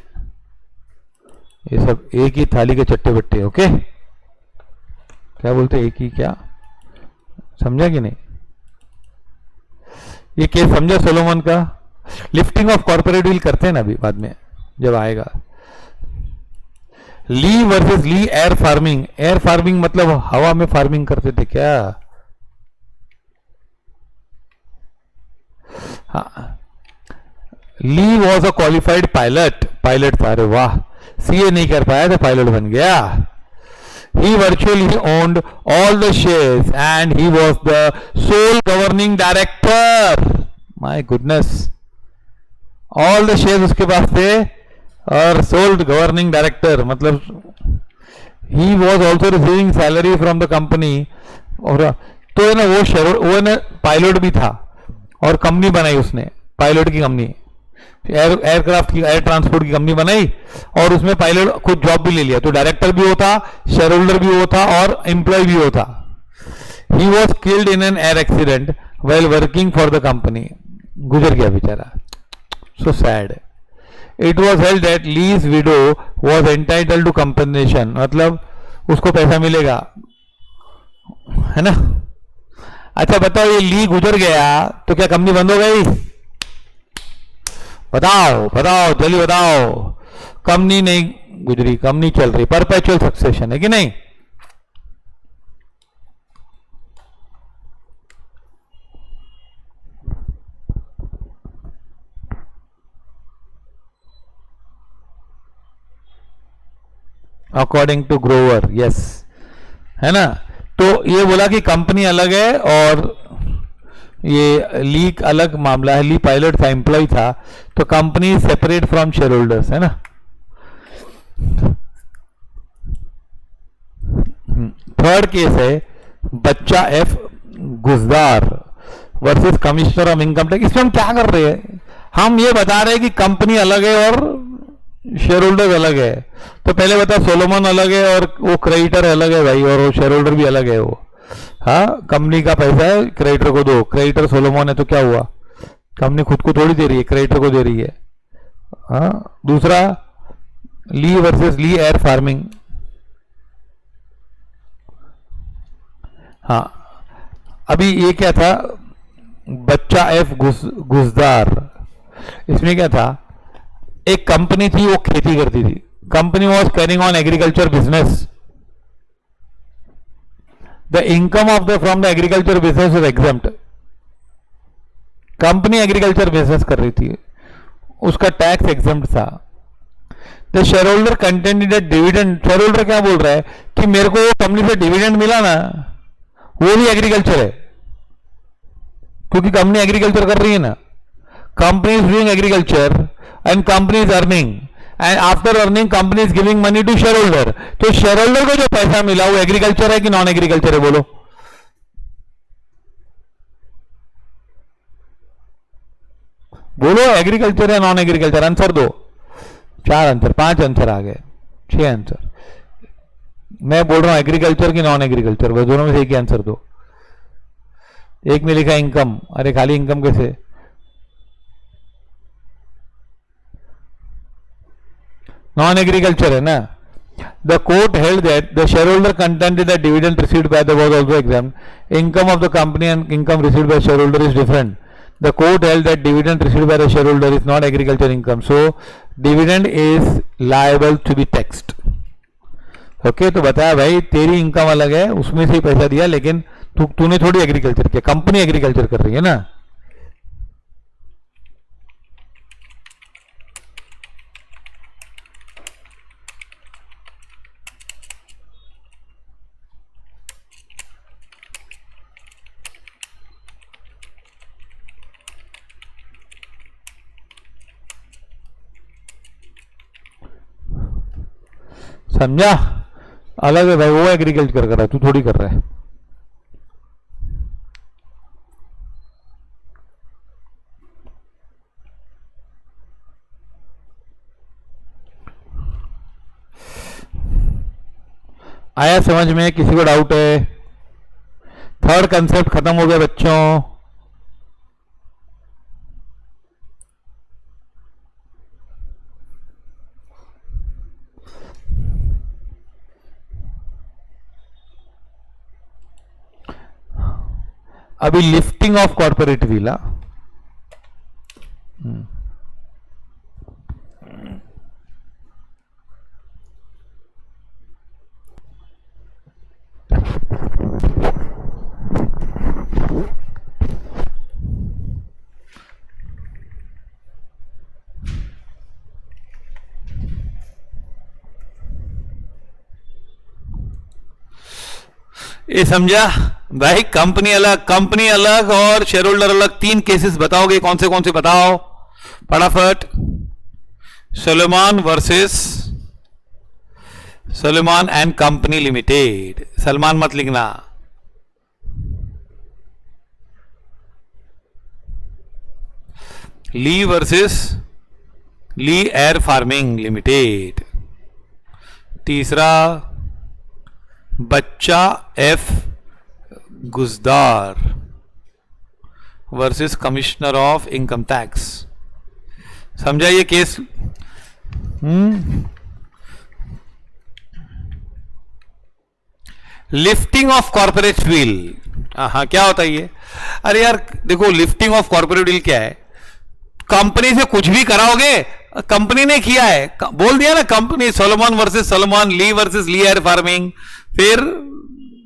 ये सब एक ही थाली के चट्टे बट्टे। ओके, क्या बोलते हैं, एक ही क्या, समझा कि नहीं? ये केस समझा सोलोमन का? लिफ्टिंग ऑफ कॉर्पोरेट व्हील करते हैं ना अभी बाद में जब आएगा। Lee versus Lee air farming. Air farming मतलब हवा में फार्मिंग करते थे क्या? हाँ, Lee was a qualified pilot, pilot था, अरे वाह, सीए नहीं कर पाया तो पायलट बन गया। He virtually owned all the shares and he was the sole governing director. My goodness, all the shares उसके पास थे और sole governing director मतलब he was also receiving salary from the company। और तो है ना वो ना पायलट भी था और कंपनी बनाई उसने, पायलट की कंपनी, एयरक्राफ्ट की, एयर ट्रांसपोर्ट की कंपनी बनाई और उसमें पायलट खुद जॉब भी ले लिया। तो डायरेक्टर भी होता, शेयर होल्डर भी होता और एम्प्लॉय भी होता। He was killed in an air accident well working for the company. गुजर गया बेचारा, so sad. It was held that Lee's widow was entitled to compensation, मतलब उसको पैसा मिलेगा, है ना। अच्छा बताओ, ये ली गुजर गया तो क्या कंपनी बंद हो गई? बताओ बताओ जल्दी बताओ। कंपनी नहीं गुजरी, कंपनी चल रही, परपेचुअल सक्सेशन है कि नहीं? अकॉर्डिंग टू ग्रोवर, यस, है ना। तो ये बोला कि कंपनी अलग है और ये लीक अलग मामला है। ली पायलट था, एम्प्लॉय था, तो company separate from share holders, है ना। थर्ड केस है Bacha F Guzdar versus commissioner of income tax. इसमें हम क्या कर रहे हैं? हम ये बता रहे हैं कि कंपनी अलग है और शेयर होल्डर अलग है। तो पहले बता, सोलोमन अलग है और वो क्रेडिटर अलग है भाई, और वो शेयर होल्डर भी अलग है। वो हाँ, कंपनी का पैसा है, क्रेडिटर को दो, क्रेडिटर सोलोमन है तो क्या हुआ? कंपनी खुद को थोड़ी दे रही है, क्रेडिटर को दे रही है। हाँ, दूसरा ली वर्सेस ली एयर फार्मिंग। हाँ, अभी ये क्या था, बच्चा एफ गुजदार, इसमें क्या था, एक कंपनी थी वो खेती करती थी, company was carrying on agriculture business, the income of the from the agriculture business is exempt. Company agriculture business कर रही थी, उसका टैक्स एग्जम्प्ट था। The share holder contented dividend, share holder क्या बोल रहा है कि मेरे को वो कंपनी से डिविडेंड मिला ना, वो भी एग्रीकल्चर है, क्योंकि कंपनी एग्रीकल्चर कर रही है ना। Company is doing agriculture and company is earning, and after earning company is giving money to share holder. तो शेयर होल्डर को जो पैसा मिला वो एग्रीकल्चर है कि नॉन एग्रीकल्चर है? बोलो, बोलो, एग्रीकल्चर है नॉन एग्रीकल्चर? आंसर दो। 4 आंसर, 5 आंसर आ गए, 6 आंसर। मैं बोल रहा हूं एग्रीकल्चर की नॉन एग्रीकल्चर, वो दोनों में से एक ही आंसर दो। एक में लिखा इनकम, अरे खाली इनकम कैसे? नॉन एग्रीकल्चर है ना। The court held that the share holder contented that dividend received by the was also exam, income of the company and income received bye share holder is different. The court held that dividend received by the shareholder is not agriculture income, so dividend is liable to be taxed. Okay, तो बताया भाई तेरी इनकम अलग है, उसमें से ही पैसा दिया, लेकिन तूने थोड़ी एग्रीकल्चर किया, कंपनी एग्रीकल्चर कर रही है ना। समझा? अलग है भाई, वो एग्रीकल्चर कर रहा है, तू थोड़ी कर रहा है। आया समझ में? किसी को डाउट है? थर्ड कंसेप्ट खत्म हो गया बच्चों। अभी लिफ्टिंग ऑफ कॉर्पोरेट व्हील। ये समझा भाई? कंपनी अलग और शेयर होल्डर अलग, तीन केसेस बताओगे? कौन से बताओ फटाफट। Salomon and company limited. Salman मत लिखना। Lee versus Lee air farming limited. तीसरा Bacha F Guzdar versus commissioner of income tax. समझा ये case? Lifting of corporate veil. हाँ, क्या होता है ये? अरे यार देखो, लिफ्टिंग ऑफ कॉर्पोरेट व्हील क्या है? कंपनी से कुछ भी कराओगे, कंपनी ने किया है, बोल दिया ना company. Solomon versus Solomon, Lee versus Lee air farming, फिर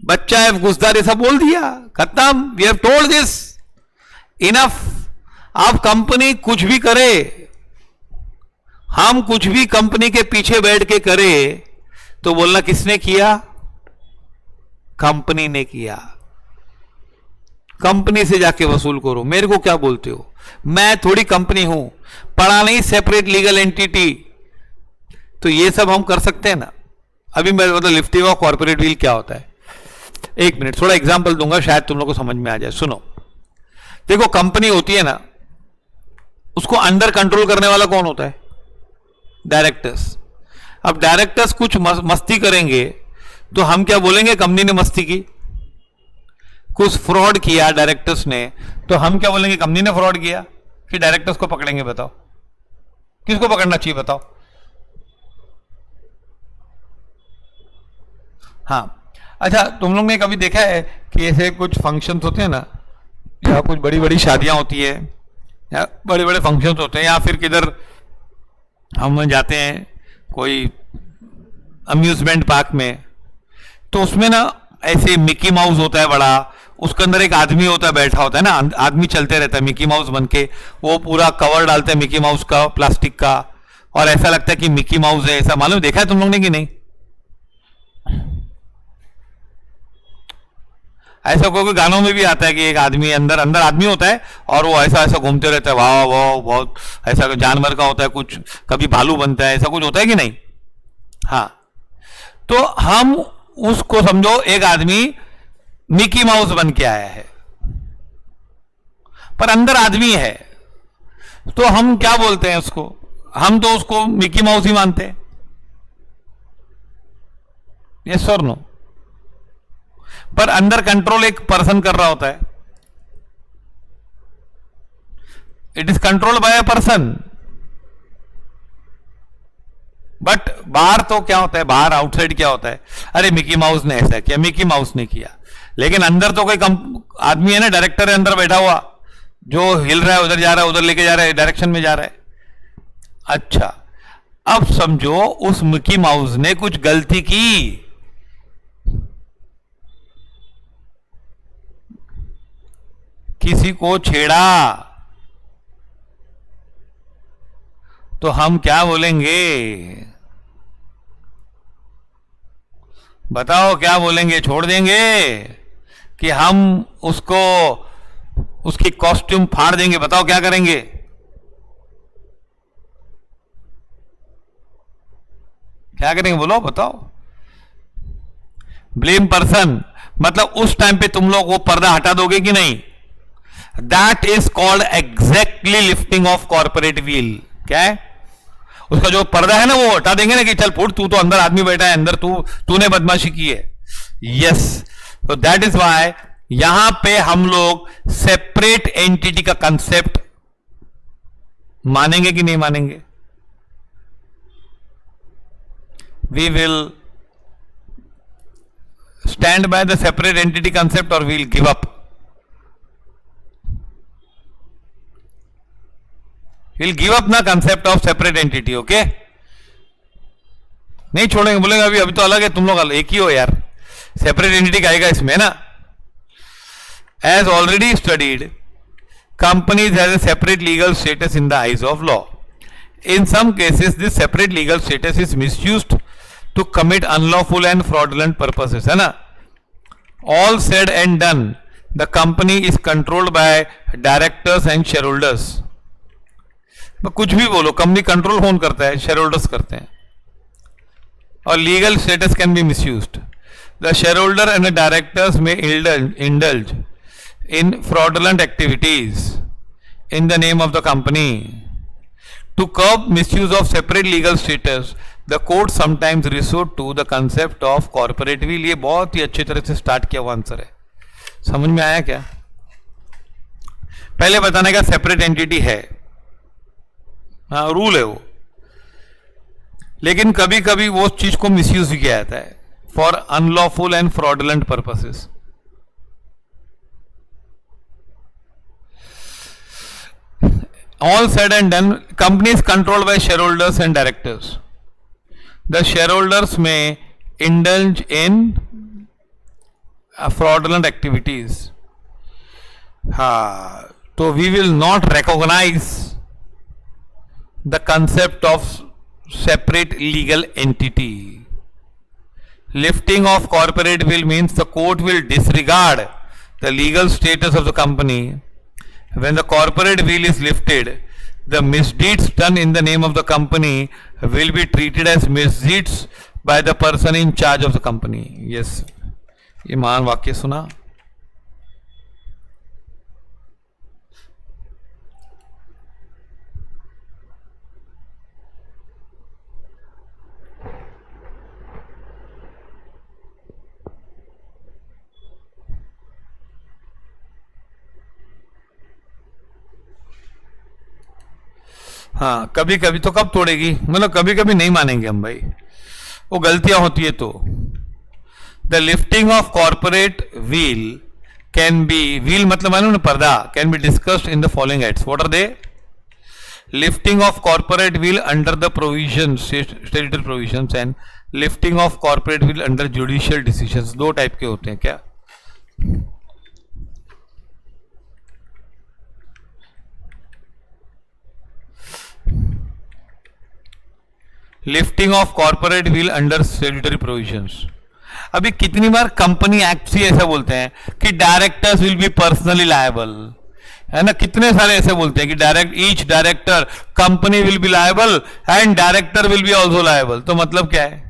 बच्चा एफ गुजदार, ये सब बोल दिया, खत्म। We have told this enough. आप कंपनी कुछ भी करे, हम कुछ भी कंपनी के पीछे बैठ के करे, तो बोलना किसने किया? कंपनी ने किया। कंपनी से जाके वसूल करो। मेरे को क्या बोलते हो? मैं थोड़ी कंपनी हूं, पढ़ा नहीं सेपरेट लीगल एंटिटी। तो ये सब हम कर सकते हैं ना। अभी मैं मतलब लिफ्टिंग ऑफ कॉर्पोरेट व्हील क्या होता है, एक मिनट थोड़ा एग्जांपल दूंगा, शायद तुम लोग को समझ में आ जाए। सुनो, देखो कंपनी होती है ना, उसको अंडर कंट्रोल करने वाला कौन होता है? डायरेक्टर्स। अब डायरेक्टर्स कुछ मस्ती करेंगे तो हम क्या बोलेंगे? कंपनी ने मस्ती की। कुछ फ्रॉड किया डायरेक्टर्स ने, तो हम क्या बोलेंगे? कंपनी ने फ्रॉड किया। फिर डायरेक्टर्स को पकड़ेंगे। बताओ किसको पकड़ना चाहिए? बताओ। हाँ, अच्छा तुम लोग ने कभी देखा है कि ऐसे कुछ फंक्शंस होते हैं ना, या कुछ बड़ी बड़ी शादियां होती है, या बड़े बड़े फंक्शंस होते हैं, या फिर किधर हम जाते हैं कोई अम्यूजमेंट पार्क में, तो उसमें ना ऐसे मिकी माउस होता है बड़ा, उसके अंदर एक आदमी होता है, बैठा होता है ना, आदमी चलते रहता है मिकी माउस बन के, वो पूरा कवर डालते हैं मिकी माउस का, प्लास्टिक का, और ऐसा लगता है कि मिकी माउस है। ऐसा मालूम, देखा है तुम लोग ने कि नहीं? ऐसा कोई गानों में भी आता है कि एक आदमी अंदर अंदर आदमी होता है और वो ऐसा ऐसा घूमते रहता है, वाह वाह, बहुत ऐसा जानवर का होता है कुछ, कभी भालू बनता है, ऐसा कुछ होता है कि नहीं? हाँ, तो हम उसको समझो एक आदमी मिकी माउस बन के आया है, पर अंदर आदमी है, तो हम क्या बोलते हैं उसको? हम तो उसको मिकी माउस ही मानते हैं। यस और नो? पर अंदर कंट्रोल एक पर्सन कर रहा होता है। It is controlled by a person. But बाहर तो क्या होता है? बाहर आउटसाइड क्या होता है? अरे मिकी माउस ने ऐसा किया, मिकी माउस ने किया, लेकिन अंदर तो कोई आदमी है ना, डायरेक्टर है अंदर बैठा हुआ, जो हिल रहा है, उधर जा रहा है, उधर लेके जा रहा है, डायरेक्शन में जा रहा है। अच्छा, अब समझो उस मिकी माउस ने कुछ गलती की, किसी को छेड़ा, तो हम क्या बोलेंगे? बताओ क्या बोलेंगे? छोड़ देंगे कि हम उसको उसकी कॉस्ट्यूम फाड़ देंगे? बताओ क्या करेंगे? क्या करेंगे बोलो, बताओ। ब्लेम पर्सन, मतलब उस टाइम पे तुम लोग वो पर्दा हटा दोगे कि नहीं? That is called exactly lifting of corporate wheel. क्या है? उसका जो पर्दा है ना वो हटा देंगे ना कि चल फुट, तू तो अंदर आदमी बैठा है, अंदर तूने बदमाशी की है। यस, तो दैट इज वाई यहां पे हम लोग सेपरेट एंटिटी का कंसेप्ट मानेंगे कि नहीं मानेंगे? We will stand by the separate entity concept और we'll give up? We'll give up ना concept of separate entity, okay? नहीं छोड़ेंगे, बोलेंगे अभी तो अलग है, तुम लोग एक ही हो यार, सेपरेट एंटिटी का आएगा इसमें ना। As already studied, companies has a separate legal status in the eyes of law. In some cases, this separate legal status is misused to commit unlawful and fraudulent purposes, है ना? All said and done, the company is controlled by directors and shareholders. कुछ भी बोलो, कंपनी कंट्रोल कौन करता है? शेयरहोल्डर्स करते हैं। और legal status can be misused. The shareholder and the directors में indulge in fraudulent activities in the name of the company. To curb misuse of separate legal status, the court sometimes resort to the concept of corporate will. ये बहुत ही अच्छी तरह से स्टार्ट किया हुआ आंसर है, समझ में आया क्या? पहले बताने का सेपरेट एंटिटी है, हाँ रूल है वो, लेकिन कभी कभी वो चीज को मिसयूज भी किया जाता है for unlawful and fraudulent purposes. All said and done, company is controlled by shareholders and directors. The shareholders may indulge in fraudulent activities. So we will not recognize the concept of separate legal entity. Lifting of corporate will means the court will disregard the legal status of the company. When the corporate will is lifted, the misdeeds done in the name of the company will be treated as misdeeds by the person in charge of the company. Yes, ये महान वाक्य सुना। हाँ, कभी कभी तो कब तोड़ेगी, मतलब कभी कभी नहीं मानेंगे हम भाई, वो गलतियां होती है तो। The lifting of corporate veil can be, veil मतलब मालूम ना पर्दा, can be discussed in the following acts. What are they? Lifting of corporate veil under the provision, statutory provisions, and lifting of corporate veil under judicial decisions. दो टाइप के होते हैं क्या? Lifting of corporate veil under statutory provisions. अभी कितनी बार कंपनी एक्ट से ऐसा बोलते हैं कि directors will be personally liable, है ना? कितने सारे ऐसे बोलते हैं कि each director, company will be liable and director will be also liable. तो मतलब क्या है?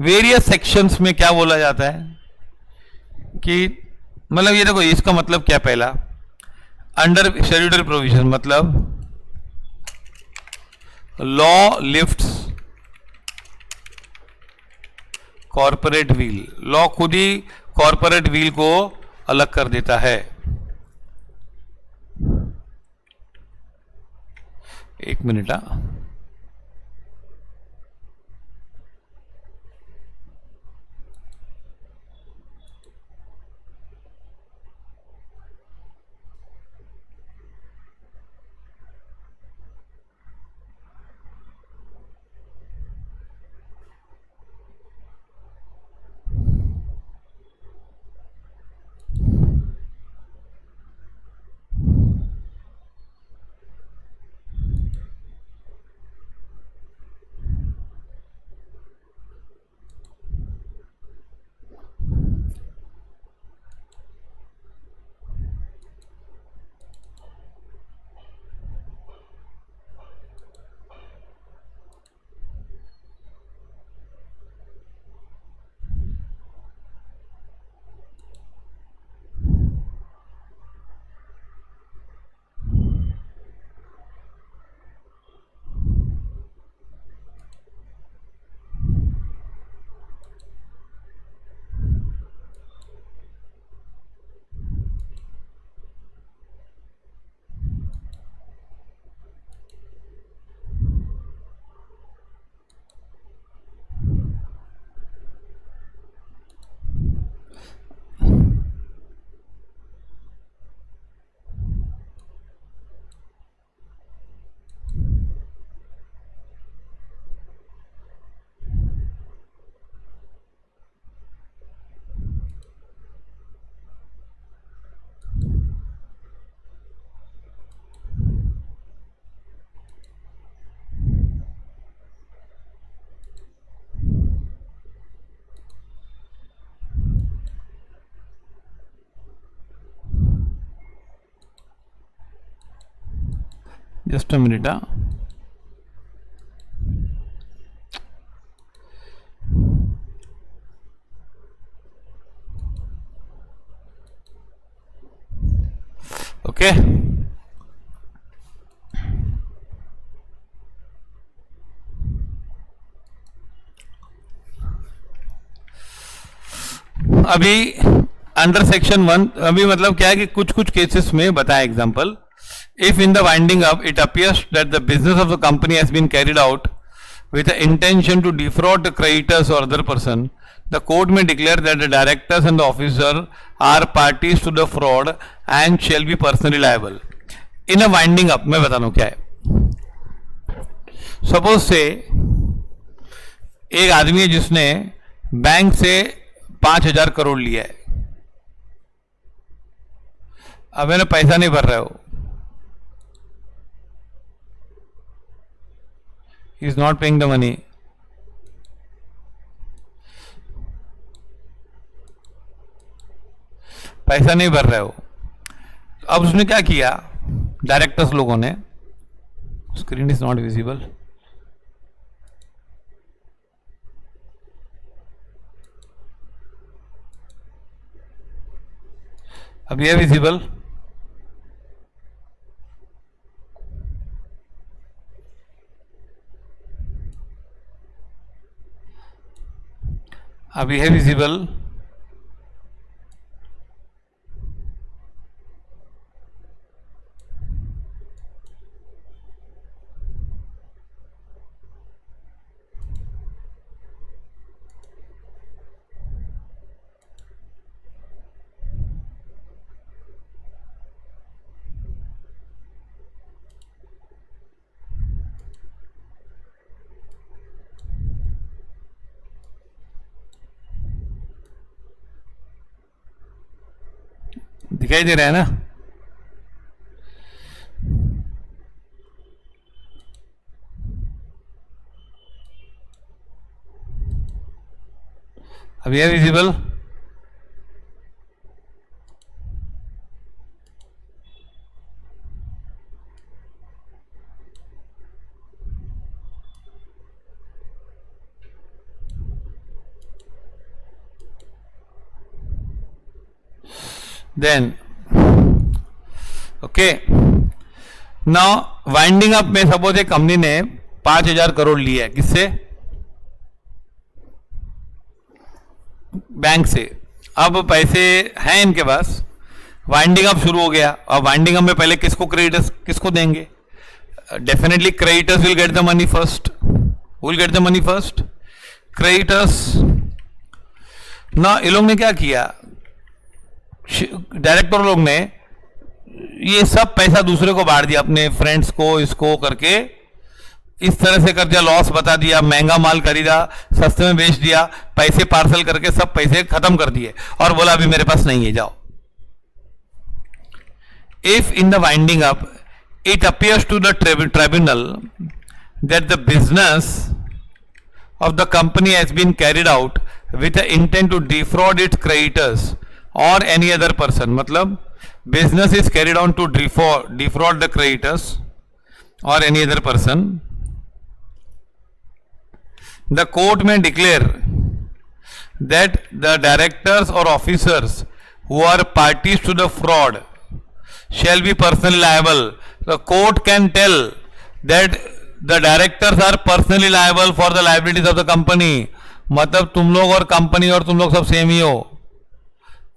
वेरियस सेक्शंस में क्या बोला जाता है कि मतलब ये देखो, इसका मतलब क्या? पहला अंडर स्टैट्यूटरी प्रोविजन मतलब law lifts corporate wheel, law खुद ही कॉर्पोरेट व्हील को अलग कर देता है। एक minute, just a minute. Okay. अभी अंडर सेक्शन 1 अभी मतलब क्या है कि कुछ कुछ केसेस में बताया example. If in the winding up it appears that the business of the company has been carried out with the intention to defraud the creditors or other person, the court may declare that the directors and the officer are parties to the fraud and shall be personally liable. In a winding up, मैं बता रहा हूँ क्या है. सपोज से एक आदमी है जिसने बैंक से 5,000 करोड़ लिया है. अब मैंने पैसा नहीं भर रहा हो. He is not paying the money. पैसा नहीं भर रहे हो. अब उसने क्या किया, डायरेक्टर्स लोगों ने, स्क्रीन इज नॉट विजिबल, अब ये विजिबल, अब यह विजिबल. दिखाई दे रहा है ना. अब यह visible, then okay. Now winding up में सपोज एक कंपनी ने 5,000 करोड़ लिया है. किससे? बैंक से. अब पैसे हैं इनके पास, वाइंडिंग अप शुरू हो गया. अब वाइंडिंग अप में पहले किसको क्रेडिटर्स किसको देंगे? Definitely creditors will get the money first. Will get the money first creditors. ना ये लोग ने क्या किया, डायरेक्टर लोग ने ये सब पैसा दूसरे को बांट दिया, अपने फ्रेंड्स को, इसको करके इस तरह से कर दिया. लॉस बता दिया, महंगा माल खरीदा, सस्ते में बेच दिया, पैसे पार्सल करके सब पैसे खत्म कर दिए और बोला अभी मेरे पास नहीं है, जाओ. If in the winding up it appears to the tribunal that the business of the company has been carried out with the intent to defraud its creditors or any other person, मतलब business is carried on to defraud the creditors or any other person, the court may declare that the directors or officers who are parties to the fraud shall be personally liable. The court can tell that the directors are personally liable for the liabilities of the company. मतलब तुम लोग और कंपनी और तुम लोग सब सेम ही हो,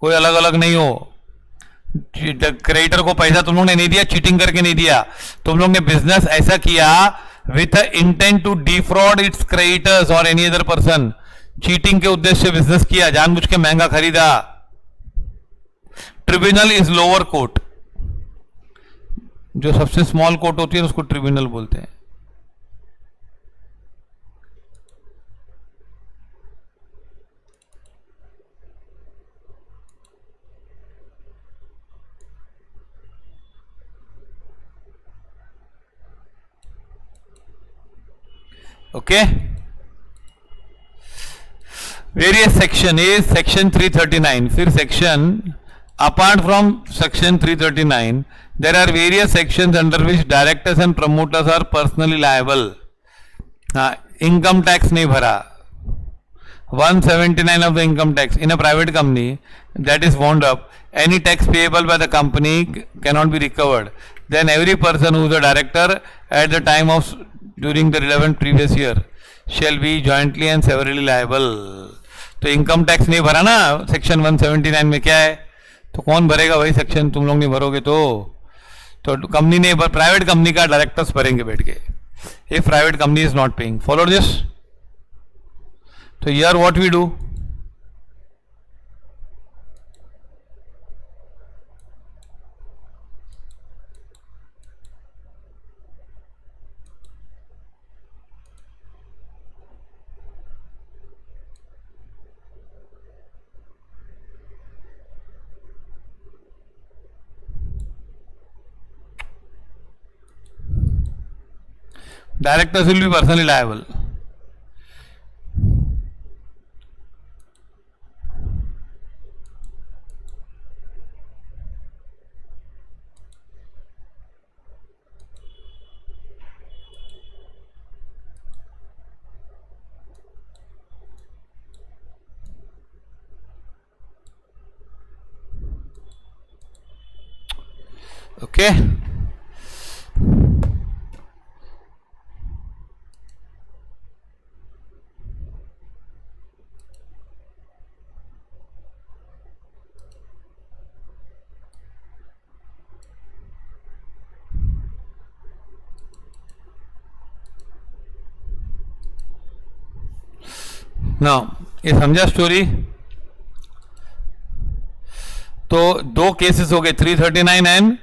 कोई अलग अलग नहीं हो. क्रेडिटर को पैसा तुम लोग ने नहीं दिया, चीटिंग करके नहीं दिया. तुम लोग ने बिजनेस ऐसा किया with intent to defraud its creditors और एनी अदर पर्सन. चीटिंग के उद्देश्य से बिजनेस किया, जानबूझ के महंगा खरीदा. Tribunal is lower court. जो सबसे स्मॉल कोर्ट होती है उसको ट्रिब्यूनल बोलते हैं. Okay. Various section is section 339. फिर section apart from section 339 there are various sections under which directors and promoters are personally liable. Income tax नहीं भरा, 179 of the income tax in a private company that is wound up, any tax payable by the company cannot be recovered, then every person who is a director at the time of during the relevant previous year shall be jointly and severally liable. तो इनकम टैक्स नहीं भरा ना सेक्शन 179 में, क्या है तो कौन भरेगा भाई? सेक्शन तुम लोग नहीं भरोगे तो कंपनी नहीं भर, प्राइवेट कंपनी का डायरेक्टर्स भरेंगे बैठ के, if private company is not paying. Follow this. तो here what we do, directors will be personally liable. Okay. Now ये समझा स्टोरी. तो दो केसेस हो गए, 339 and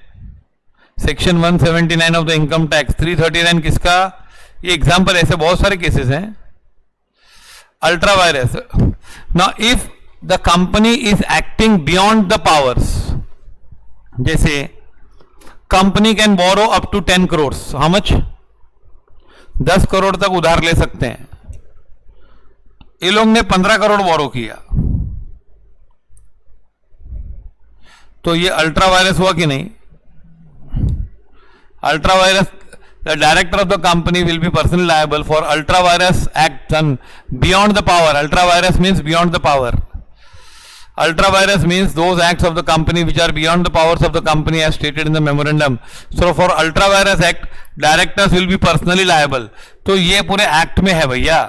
section 179 of the income tax. 339 किसका, ये एग्जांपल, ऐसे बहुत सारे केसेस हैं. Ultra vires. Now if the company is acting beyond the powers, जैसे company can borrow up to 10 crore. How much? 10 crore तक उधार ले सकते हैं. ये लोग ने 15 करोड़ बोरो किया, तो ये अल्ट्रा वायरस हुआ कि नहीं? Ultra vires, the director of the company will be personally liable for ultra vires act done beyond the power. Ultra vires means beyond the power. Ultra virus means those acts of the company which are beyond the powers of the company as stated in the memorandum. So for ultra virus act, directors will be personally liable. तो ये पूरे एक्ट में है भैया.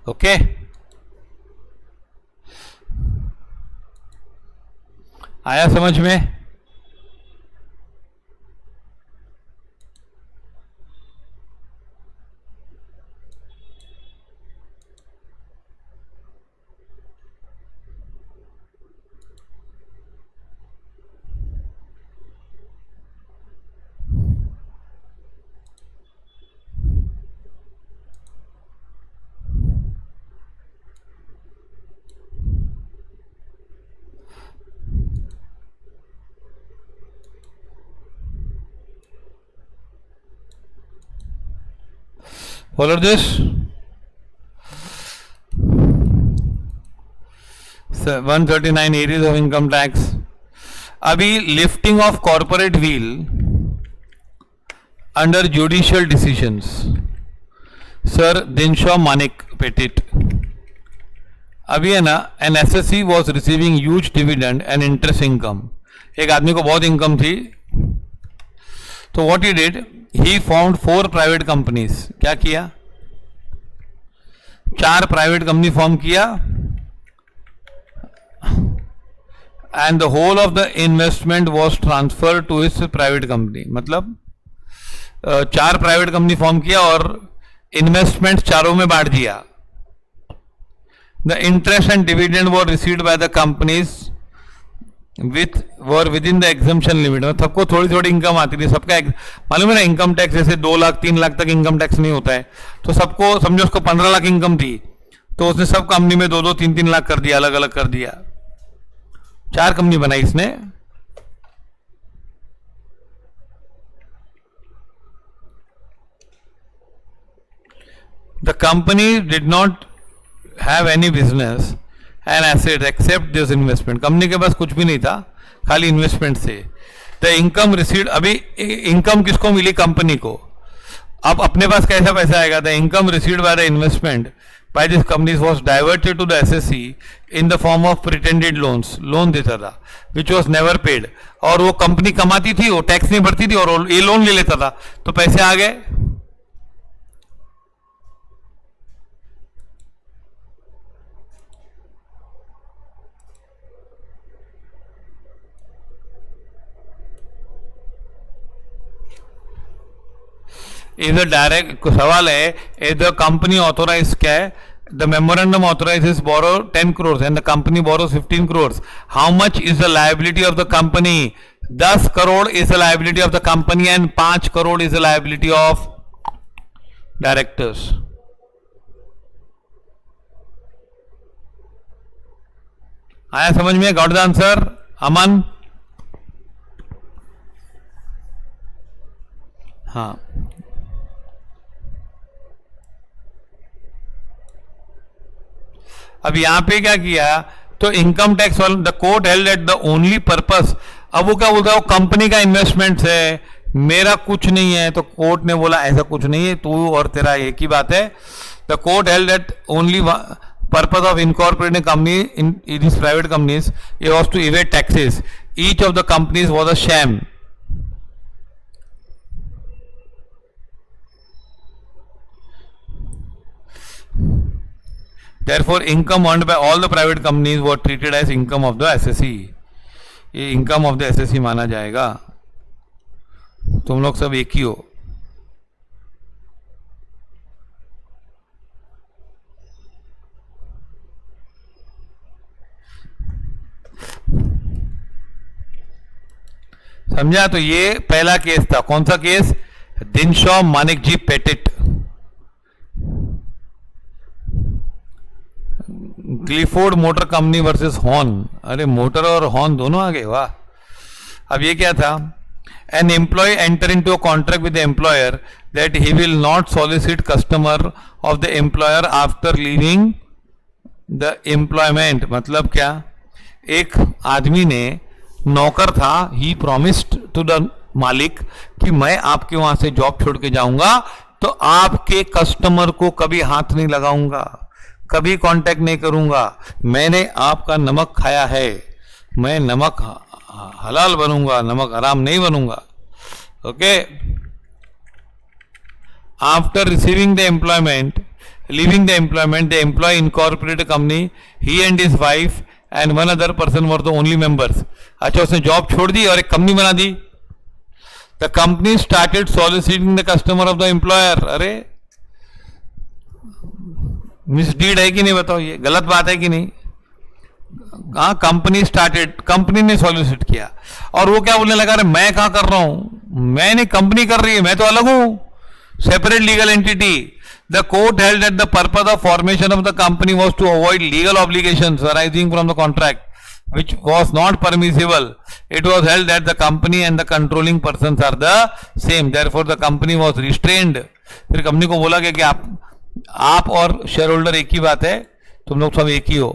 ओके. आया समझ में? Follow this. 139 areas of income tax. अभी lifting of corporate veil under judicial decisions. Sir Dinshaw Maneck Petit. अभी है ना, an SSC was receiving huge dividend and interest income. एक आदमी को बहुत इनकम थी, तो what he did, he found 4 private companies. क्या किया? 4 प्राइवेट कंपनी फॉर्म किया and the whole of the investment was transfer to his private company. मतलब 4 प्राइवेट कंपनी फॉर्म किया और इन्वेस्टमेंट चारों में बांट दिया. The interest and dividend were received by the companies were with in the exemption limit. सबको थोड़ी थोड़ी इनकम आती थी. सबका मालूम है ना, इनकम टैक्स जैसे 2 लाख 3 लाख तक इनकम टैक्स नहीं होता है, तो सबको समझो उसको 15 लाख इनकम थी, तो उसने सब कंपनी में 2-2 3-3 लाख कर दिया, अलग अलग कर दिया. 4 कंपनी बनाई इसने. The company did not have any business and asset except this investment, company के पास कुछ भी नहीं था, खाली इन्वेस्टमेंट से। द इनकम रिसीव्ड, अभी इनकम किसको मिली? कंपनी को। अब अपने पास कैसा पैसा आएगा? The income received by the investment by this companies was diverted to the SSC in the form of pretended loans, loan देता था विच वाज नेवर पेड। और वो कंपनी कमाती थी, वो टैक्स नहीं भरती थी और ये लोन ले लेता था, तो पैसे आ गए। इधर डायरेक्ट सवाल है, इधर कंपनी ऑथोराइज क्या है? The memorandum authorises borrow 10 crores and the company borrows 15 crores। How much is the liability of the company? 10 crore is the liability of the company and 5 crore is the liability of directors. आया समझ में? Got the answer Aman? हाँ, अब यहां पे क्या किया? तो इनकम टैक्स वाला, the court held at the only purpose. अब वो क्या बोलता है? वो कंपनी का इन्वेस्टमेंट है, मेरा कुछ नहीं है। तो कोर्ट ने बोला ऐसा कुछ नहीं है, तू और तेरा एक ही बात है। The court held at only purpose of incorporating company in this private companies it was to evade taxes. Each of the companies was a sham. Therefore, income earned by all the private companies were treated as income of the SSE। ये income of the SSE माना जाएगा। तुम लोग सब एक ही हो। समझा? तो ये पहला केस था। कौन सा case? Dinshaw Maneckji Petit, Clifford motor company versus Horne. अरे मोटर और हॉर्न दोनों आ गए, वाह। अब ये क्या था? An employee enter into a contract with the employer that he will not solicit customer of the employer after leaving the employment. मतलब क्या? एक आदमी ने, नौकर था, ही प्रॉमिस्ड टू द मालिक कि मैं आपके वहां से जॉब छोड़ के जाऊंगा तो आपके कस्टमर को कभी हाथ नहीं लगाऊंगा, कभी कांटेक्ट नहीं करूंगा, मैंने आपका नमक खाया है, मैं नमक हलाल बनूंगा, नमक हराम नहीं बनूंगा। Okay. After receiving the employment, leaving the employment, the employee incorporated company, he and his wife and one other person were the only members. अच्छा, उसने जॉब छोड़ दी और एक कंपनी बना दी। The company started soliciting the customer of the employer. अरे मिसडीड है कि नहीं? बताओ, ये गलत बात है कि नहीं? हाँ, कंपनी स्टार्टेड, कंपनी ने सॉलिसिट किया और वो क्या बोलने लगा? अरे मैं कहां कर रहा हूं, मैंने, कंपनी कर रही है, मैं तो अलग हूं, separate legal entity. The court held that the purpose of formation of the company was to avoid legal obligations arising from the contract which was not permissible. It was held that the company and the controlling persons are the same. Therefore, the company was restrained. फिर कंपनी को बोला गया कि आप और शेयर होल्डर एक ही बात है, तुम लोग सब एक ही हो।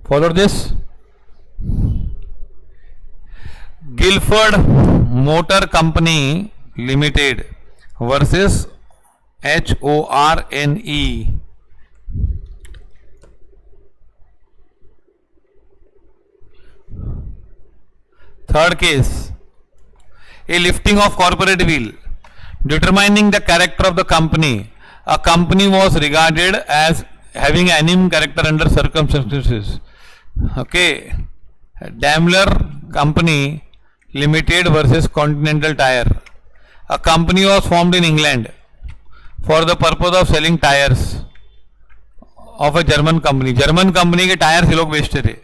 Follow this. Guilford Motor Company Limited versus HORNE। Third case, a lifting of corporate will, determining the character of the company. A company was regarded as having anime character under circumstances. Okay, Daimler Company Limited versus Continental Tire. A company was formed in England for the purpose of selling tires of a German company. German company के टायर से लोग बेचते थे।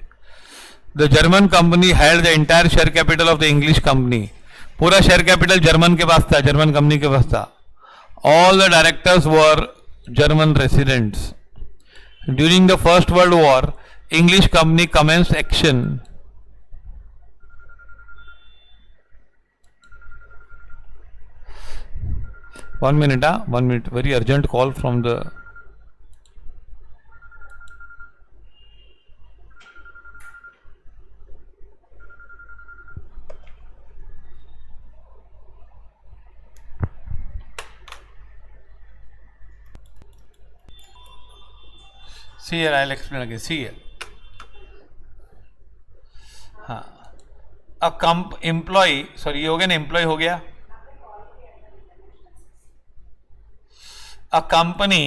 The German company held the entire share capital of the English company. पूरा शेयर कैपिटल जर्मन के पास था, जर्मन कंपनी के पास था। All the directors were German residents. During the First World War, English company commenced action. One minute, 1 minute. Very urgent call from the. See here, I'll explain again. See here. हाँ, एम्प्लॉय, सॉरी ये हो गया ना, एम्प्लॉय हो गया. A company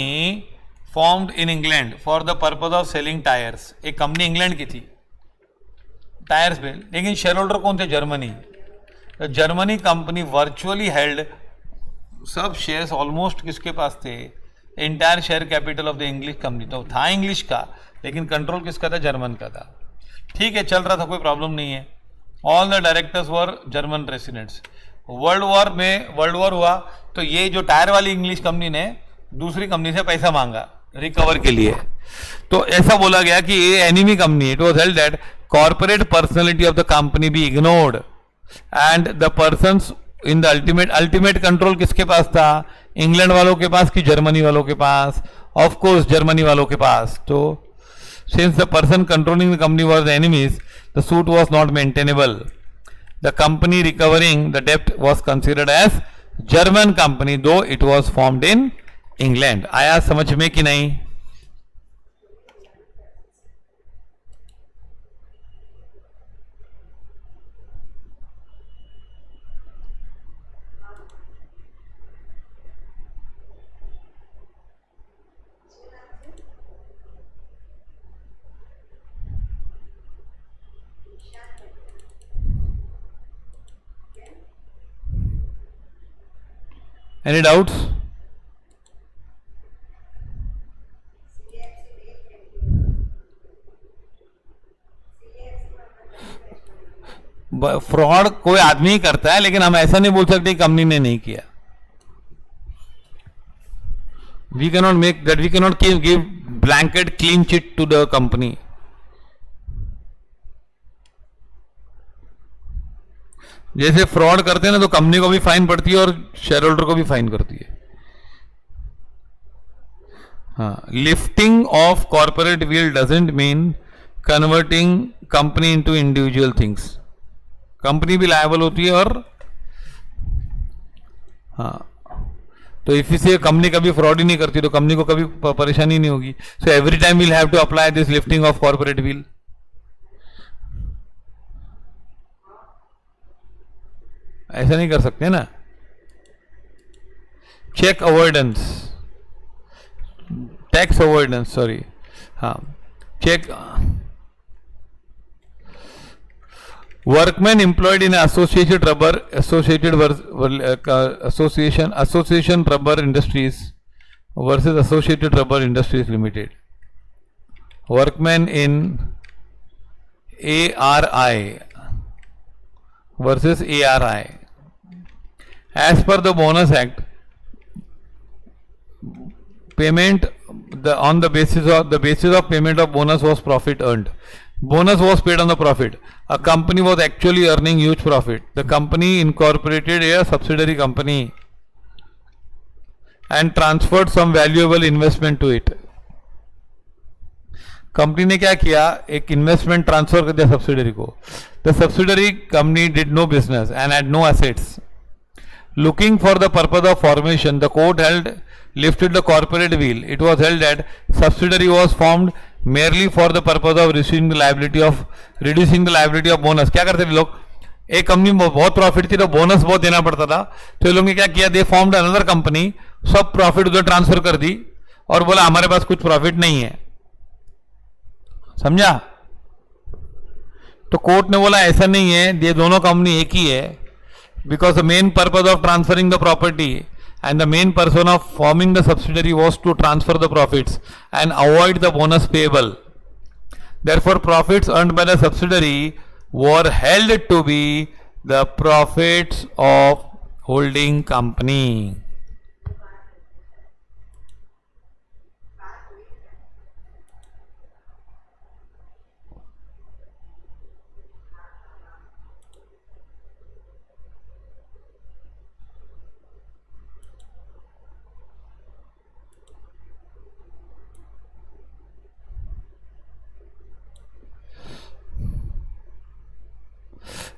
formed in England for the purpose of selling tyres. एक कंपनी इंग्लैंड की थी टायर्स पे, लेकिन शेयर होल्डर कौन थे? Germany. Germany company virtually held सब शेयर्स ऑलमोस्ट किसके पास थे? Entire share capital of the English company. तो था इंग्लिश का, लेकिन कंट्रोल किसका था? जर्मन का था. ठीक है, चल रहा था, कोई प्रॉब्लम नहीं है. All the directors were German residents. World war हुआ तो ये जो टायर वाली इंग्लिश कंपनी ने दूसरी कंपनी से पैसा मांगा रिकवर के लिए. तो ऐसा बोला गया कि ये enemy company. It was held that corporate personality of the company be ignored and the persons in the ultimate control किसके पास था? इंग्लैंड वालों के पास कि जर्मनी वालों के पास? ऑफ कोर्स जर्मनी वालों के पास. तो since the person controlling the company was the enemies, the suit was not maintainable. The company recovering the डेप्ट was considered as German company though it was formed in England. आया समझ में कि नहीं? Any doubts? फ्रॉड कोई आदमी ही करता है, लेकिन हम ऐसा नहीं बोल सकते कंपनी ने नहीं किया. We can not make that, we can not give blanket clean chit to the company. जैसे फ्रॉड करते हैं ना, तो कंपनी को भी फाइन पड़ती है और शेयर होल्डर को भी फाइन करती है. हाँ, lifting of corporate wheel doesn't mean converting company into individual things. Company भी लायबल होती है और हाँ, तो इसी कंपनी कभी फ्रॉड ही नहीं करती, तो कंपनी को कभी परेशानी नहीं होगी. So every time we'll have to apply this lifting of corporate veil. ऐसा नहीं कर सकते ना. Check avoidance, tax avoidance, sorry. हाँ, check. Workman employed in associated rubber industries versus associated rubber industries limited. Workmen in ARI versus ARI. As per the Bonus Act, payment on the basis of payment of bonus was profit earned. Bonus was paid on the profit. A company was actually earning huge profit. The company incorporated a subsidiary company and transferred some valuable investment to it. Company ने क्या किया? एक इन्वेस्टमेंट ट्रांसफर कर दिया सब्सिडरी को. The subsidiary company did no business and had no assets. Looking for the purpose of formation, the court lifted the corporate wheel. It was held that subsidiary was formed merely for the purpose of reducing the liability of bonus. क्या करते थे लोग? एक कंपनी में बहुत प्रॉफिट थी तो बोनस बहुत देना पड़ता था, तो लोगों ने क्या किया? दे फॉर्म्ड अनदर कंपनी, सब प्रॉफिट उधर ट्रांसफर कर दी और बोला हमारे पास कुछ प्रॉफिट नहीं है. समझा? तो कोर्ट ने बोला ऐसा नहीं है, ये दोनों कंपनी एक ही है. Because the main purpose of transferring the property and the main person of forming the subsidiary was to transfer the profits and avoid the bonus payable. Therefore, profits earned by the subsidiary were held to be the profits of holding company.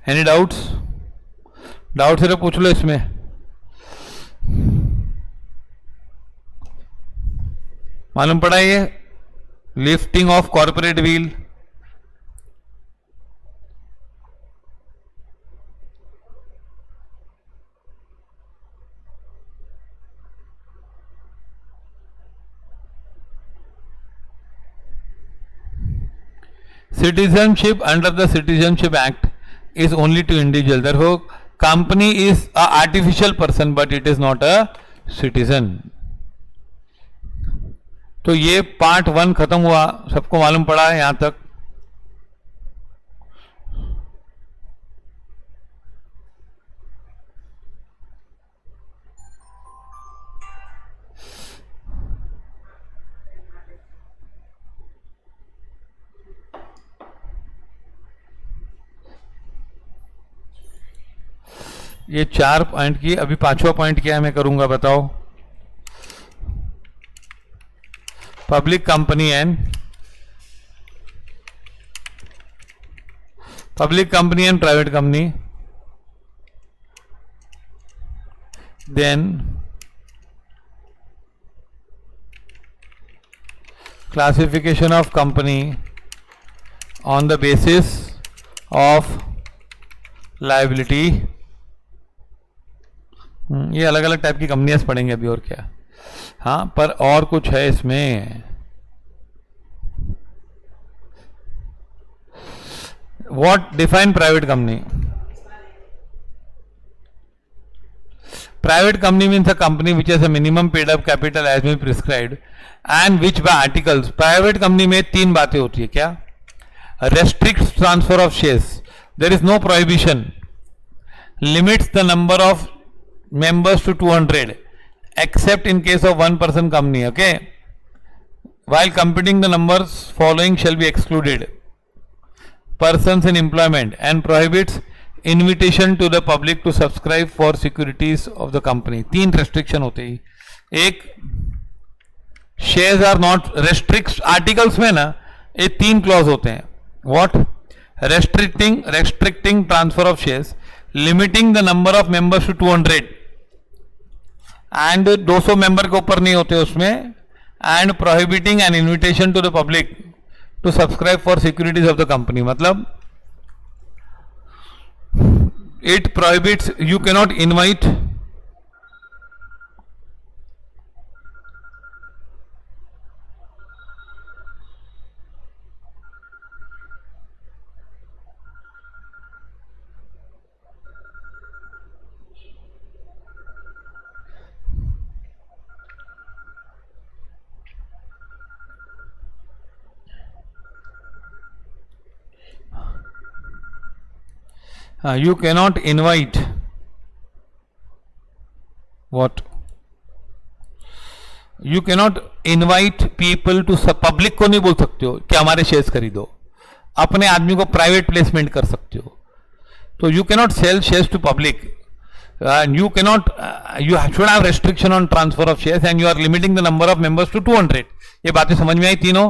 Any doubts? Doubt है तो पूछ लो इसमें. मालूम पड़ा ये lifting of corporate wheel. Citizenship under the Citizenship Act is only to individual. Therefore, company is a artificial person, but it is not a citizen. तो ये पार्ट 1 खत्म हुआ. सबको मालूम पड़ा है यहां तक? ये 4 पॉइंट की. अभी 5वां पॉइंट क्या है मैं करूंगा बताओ. Public company and private company. Then classification of company on the basis of liability. ये अलग अलग टाइप की कंपनियां पढ़ेंगे अभी. और क्या? हाँ, पर और कुछ है इसमें. What define private company? Private company means a company which has a minimum paid up capital as may prescribed and which by articles. Private company में 3 बातें होती है. क्या? Restrict transfer of shares. There is no prohibition. Limits the number of members to 200 except in case of one person company. Okay, while computing the numbers following shall be excluded: persons in employment, and prohibits invitation to the public to subscribe for securities of the company. 3 restriction होते ही. एक, shares are not restricts. articles में ना ये 3 clause होते हैं. what? restricting transfer of shares, limiting the number of members to 200 and 200 member के ऊपर नहीं होते उसमें, and prohibiting an invitation to the public to subscribe for securities of the company. मतलब it prohibits, you cannot invite you cannot invite what? You cannot invite people to public को नहीं बोल सकते हो कि हमारे शेयर्स खरीदो. अपने आदमी को प्राइवेट प्लेसमेंट कर सकते हो. तो you cannot sell shares to public. You cannot, you should have restriction on transfer of shares and you are limiting the number of members to 200. ये बातें समझ में आई तीनों?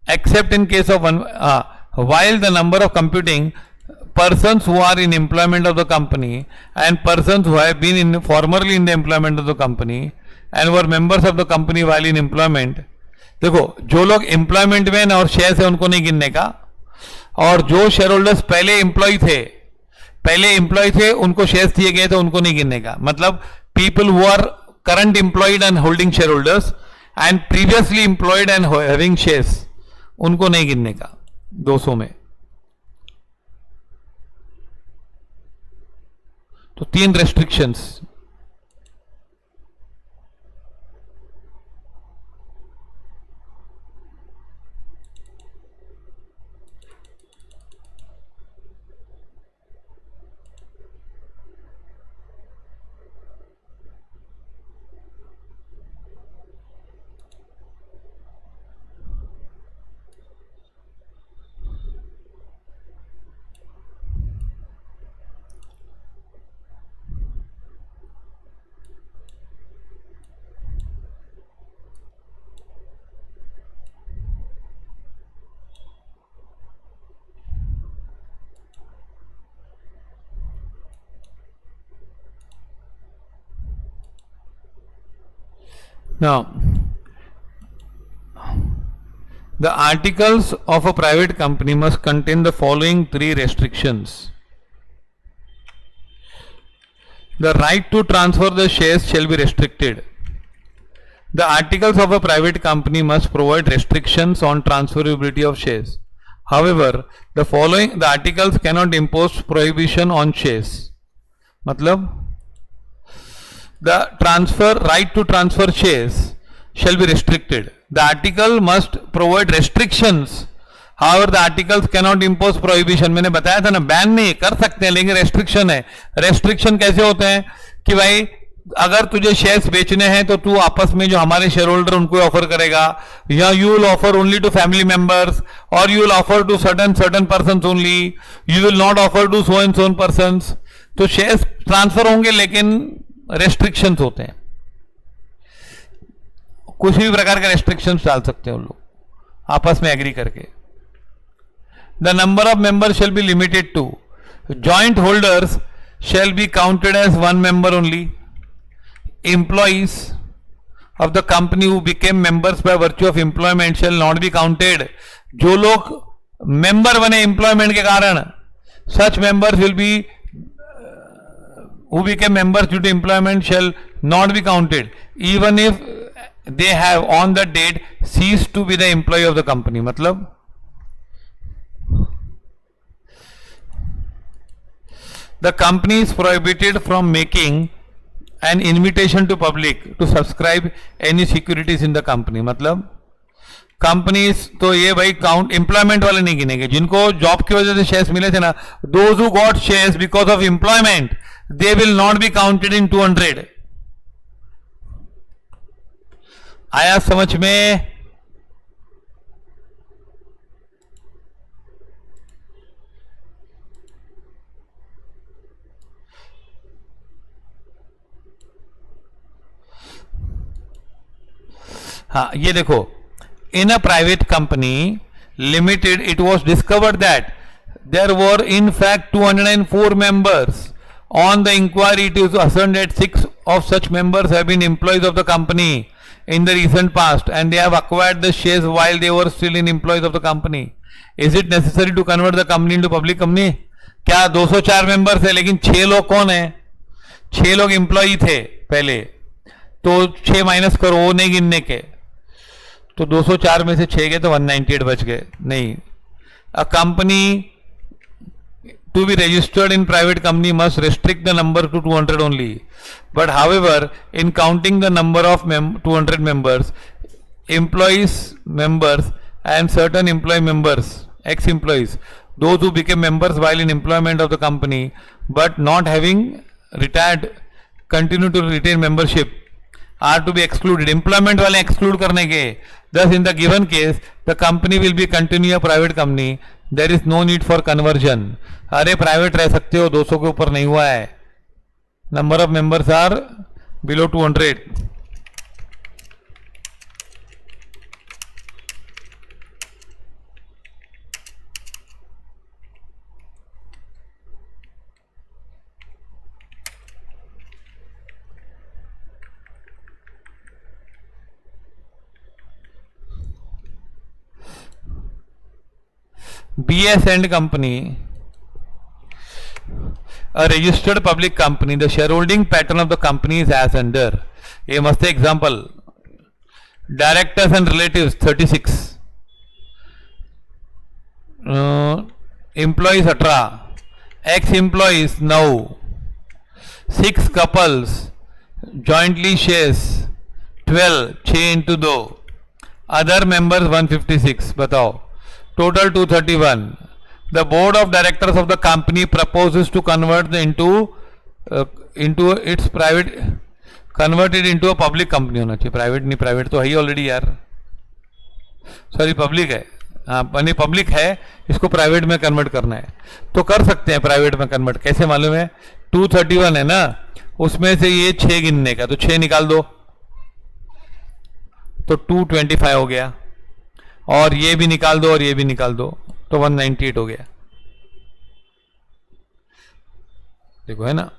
Except in case of one, while the number of computing persons who are in employment of the company and persons who have been formerly in the employment of the company and were members of the company while in employment. देखो, जो लोग एम्प्लॉयमेंट में और शेयर्स है उनको नहीं गिनने का, और जो शेयर होल्डर्स पहले एम्प्लॉय थे उनको शेयर्स दिए गए थे उनको नहीं गिनने का. मतलब people who are current employed and holding share holders and previously employed and having shares, उनको नहीं गिनने का 200 में. तो 3 restrictions. Now, the articles of a private company must contain the following three restrictions. The right to transfer the shares shall be restricted. The articles of a private company must provide restrictions on transferability of shares. However, the articles cannot impose prohibition on shares. मतलब the right to transfer shares shall be restricted. The article must provide restrictions. However, the articles cannot impose prohibition. मैंने बताया था ना, बैन नहीं कर सकते हैं, लेकिन रेस्ट्रिक्शन है. रेस्ट्रिक्शन कैसे होते हैं कि भाई अगर तुझे शेयर्स बेचने हैं तो तू आपस में जो हमारे शेयर होल्डर उनको ऑफर करेगा, या you will offer only to family members, और you will offer to certain person only, you will not offer to so and so person. तो शेयर्स ट्रांसफर होंगे लेकिन रेस्ट्रिक्शंस होते हैं. कुछ भी प्रकार के रेस्ट्रिक्शंस डाल सकते हैं लोग आपस में एग्री करके. The number of members shall be limited to. Joint holders shall be counted as one member only. Employees of the company who became members by virtue of employment shall not be counted. जो लोग मेंबर बने एम्प्लॉयमेंट के कारण, such members will be who became members due to employment shall not be counted, even if they have on the date ceased to be the employee of the company. मतलब the company is prohibited from making an invitation to public to subscribe any securities in the company. मतलब कंपनीज तो ये भाई काउंट एम्प्लॉयमेंट वाले नहीं गिनेंगे. जिनको जॉब की वजह से शेयर्स मिले थे ना, those who got shares because of employment, they will not be counted in 200. आया समझ में? हाँ, ये देखो, in a private company limited it was discovered that there were in fact 204 members. On the inquiry, it is ascertained that 6 of such members have been employees of the company in the recent past, and they have acquired the shares while they were still in employees of the company. Is it necessary to convert the company into public company? क्या 204 मेंबर्स है, लेकिन 6 लोग कौन है? 6 लोग एम्प्लॉई थे पहले, तो 6 माइनस करो, वो नहीं गिनने के, तो 204 में से 6 गए तो 198 बच गए. नहीं, a company to be registered in private company must restrict the number to 200 only. But however, in counting the number of 200 members, employees members and certain employee members, ex-employees, those who became members while in employment of the company but not having retired continue to retain membership are to be excluded. Employment वाले exclude करने के. Thus, in the given case, the company will be continue a private company. There is no need for conversion. अरे प्राइवेट रह सकते हो, 200 के ऊपर नहीं हुआ है. Number of members are below 200. BS and Company, a registered public company. The shareholding pattern of the company is as under. A must example. Directors and relatives 36. Employees 18. Ex-employees 9. 6 couples jointly shares 12. 6 into 2. Other members 156. बताओ. Total 231. The board of directors of the company proposes to convert into its private, convert it into a public company होना चाहिए. प्राइवेट नहीं, प्राइवेट तो है ही ऑलरेडी यार. सॉरी, पब्लिक है. हाँ, नहीं पब्लिक है, इसको प्राइवेट में कन्वर्ट करना है तो कर सकते हैं. प्राइवेट में कन्वर्ट कैसे मालूम है? 231 है ना, उसमें से ये 6 गिनने का, तो 6 निकाल दो तो 225 हो गया, और ये भी निकाल दो और ये भी निकाल दो तो 198 हो गया. देखो है ना.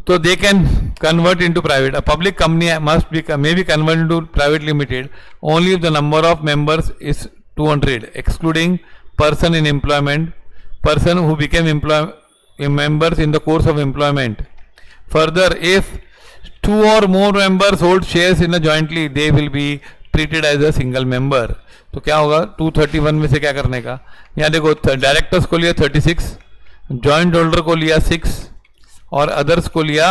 So they can convert into private. A public company may be converted into private limited only if the number of members is 200, excluding person in employment, person who became members in the course of employment. Further, if two or more members hold shares in a jointly, they will be treated as a single member. तो क्या होगा 231 में से क्या करने का, यहाँ देखो डायरेक्टर्स को लिया 36, जॉइंट होल्डर को लिया 6 और अदर्स को लिया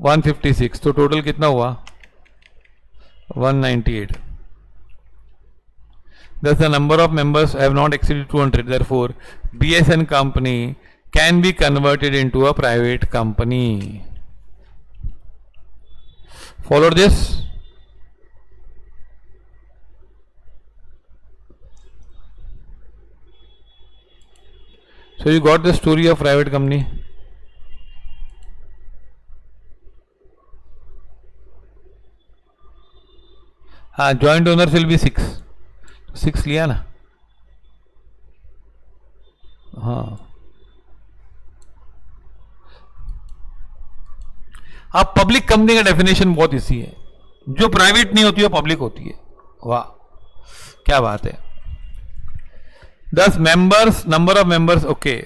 156, तो टोटल कितना हुआ 198. Thus the number of members have not exceeded 200. Therefore, BSN company can be converted into a private company. Follow this? So you got the story of private company. हाँ, joint owners will be 6. 6 लिया ना. हाँ, अब पब्लिक कंपनी का डेफिनेशन बहुत इसी है, जो प्राइवेट नहीं होती है पब्लिक होती है. वाह, क्या बात है. 10 members, number of members, okay.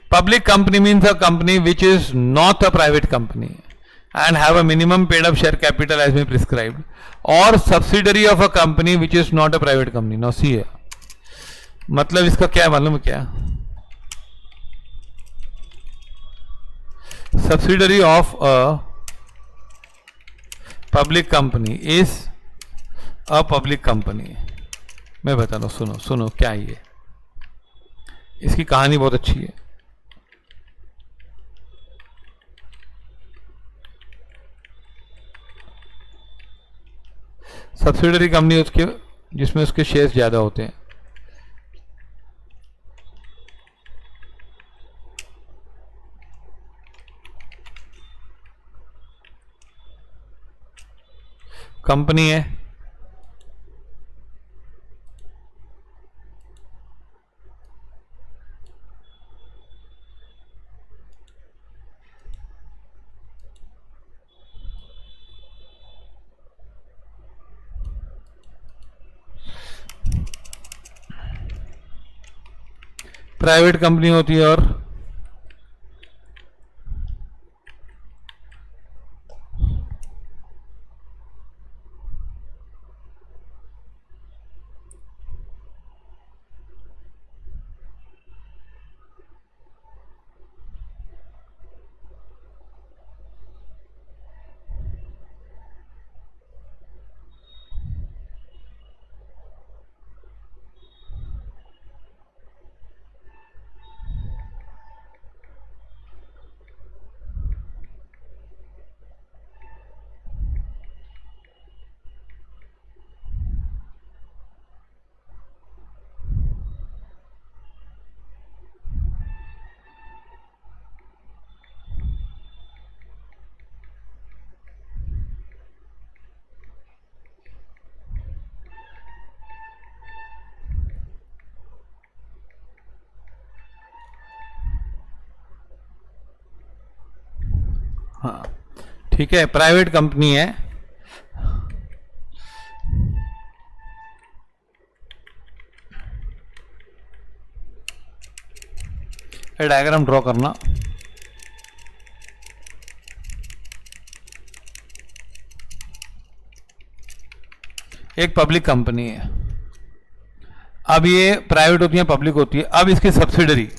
Public company means a company which is not a private company and have a minimum paid up share capital as may prescribed, or subsidiary of a company which is not a private company. Now see here, मतलब इसका क्या है मालूम क्या? Subsidiary of a public company is a public company. मैं बता रहा हूँ, सुनो सुनो क्या है ये, इसकी कहानी बहुत अच्छी है. सब्सिडरी कंपनी उसके जिसमें उसके शेयर्स ज़्यादा होते हैं. कंपनी है, प्राइवेट कंपनी होती है, और हाँ ठीक है, प्राइवेट कंपनी है. ये डायग्राम ड्रॉ करना. एक पब्लिक कंपनी है, अब ये प्राइवेट होती है पब्लिक होती है. अब इसकी सब्सिडरी,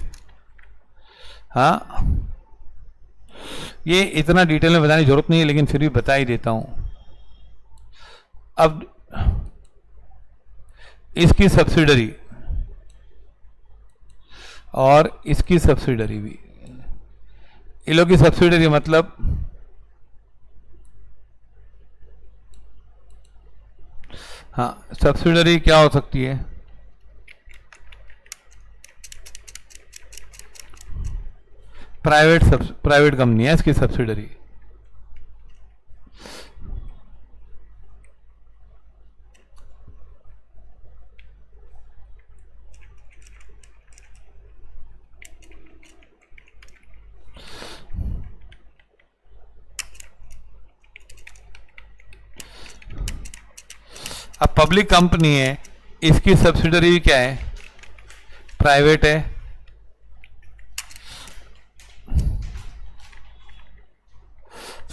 हाँ ये इतना डिटेल में बताने की जरूरत नहीं है, लेकिन फिर भी बता ही देता हूं. अब इसकी सब्सिडरी और इसकी सब्सिडरी भी, इन लोग की सब्सिडरी मतलब हाँ सब्सिडरी क्या हो सकती है, प्राइवेट कंपनी है इसकी सब्सिडरी. अब पब्लिक कंपनी है, इसकी सब्सिडरी क्या है, प्राइवेट है।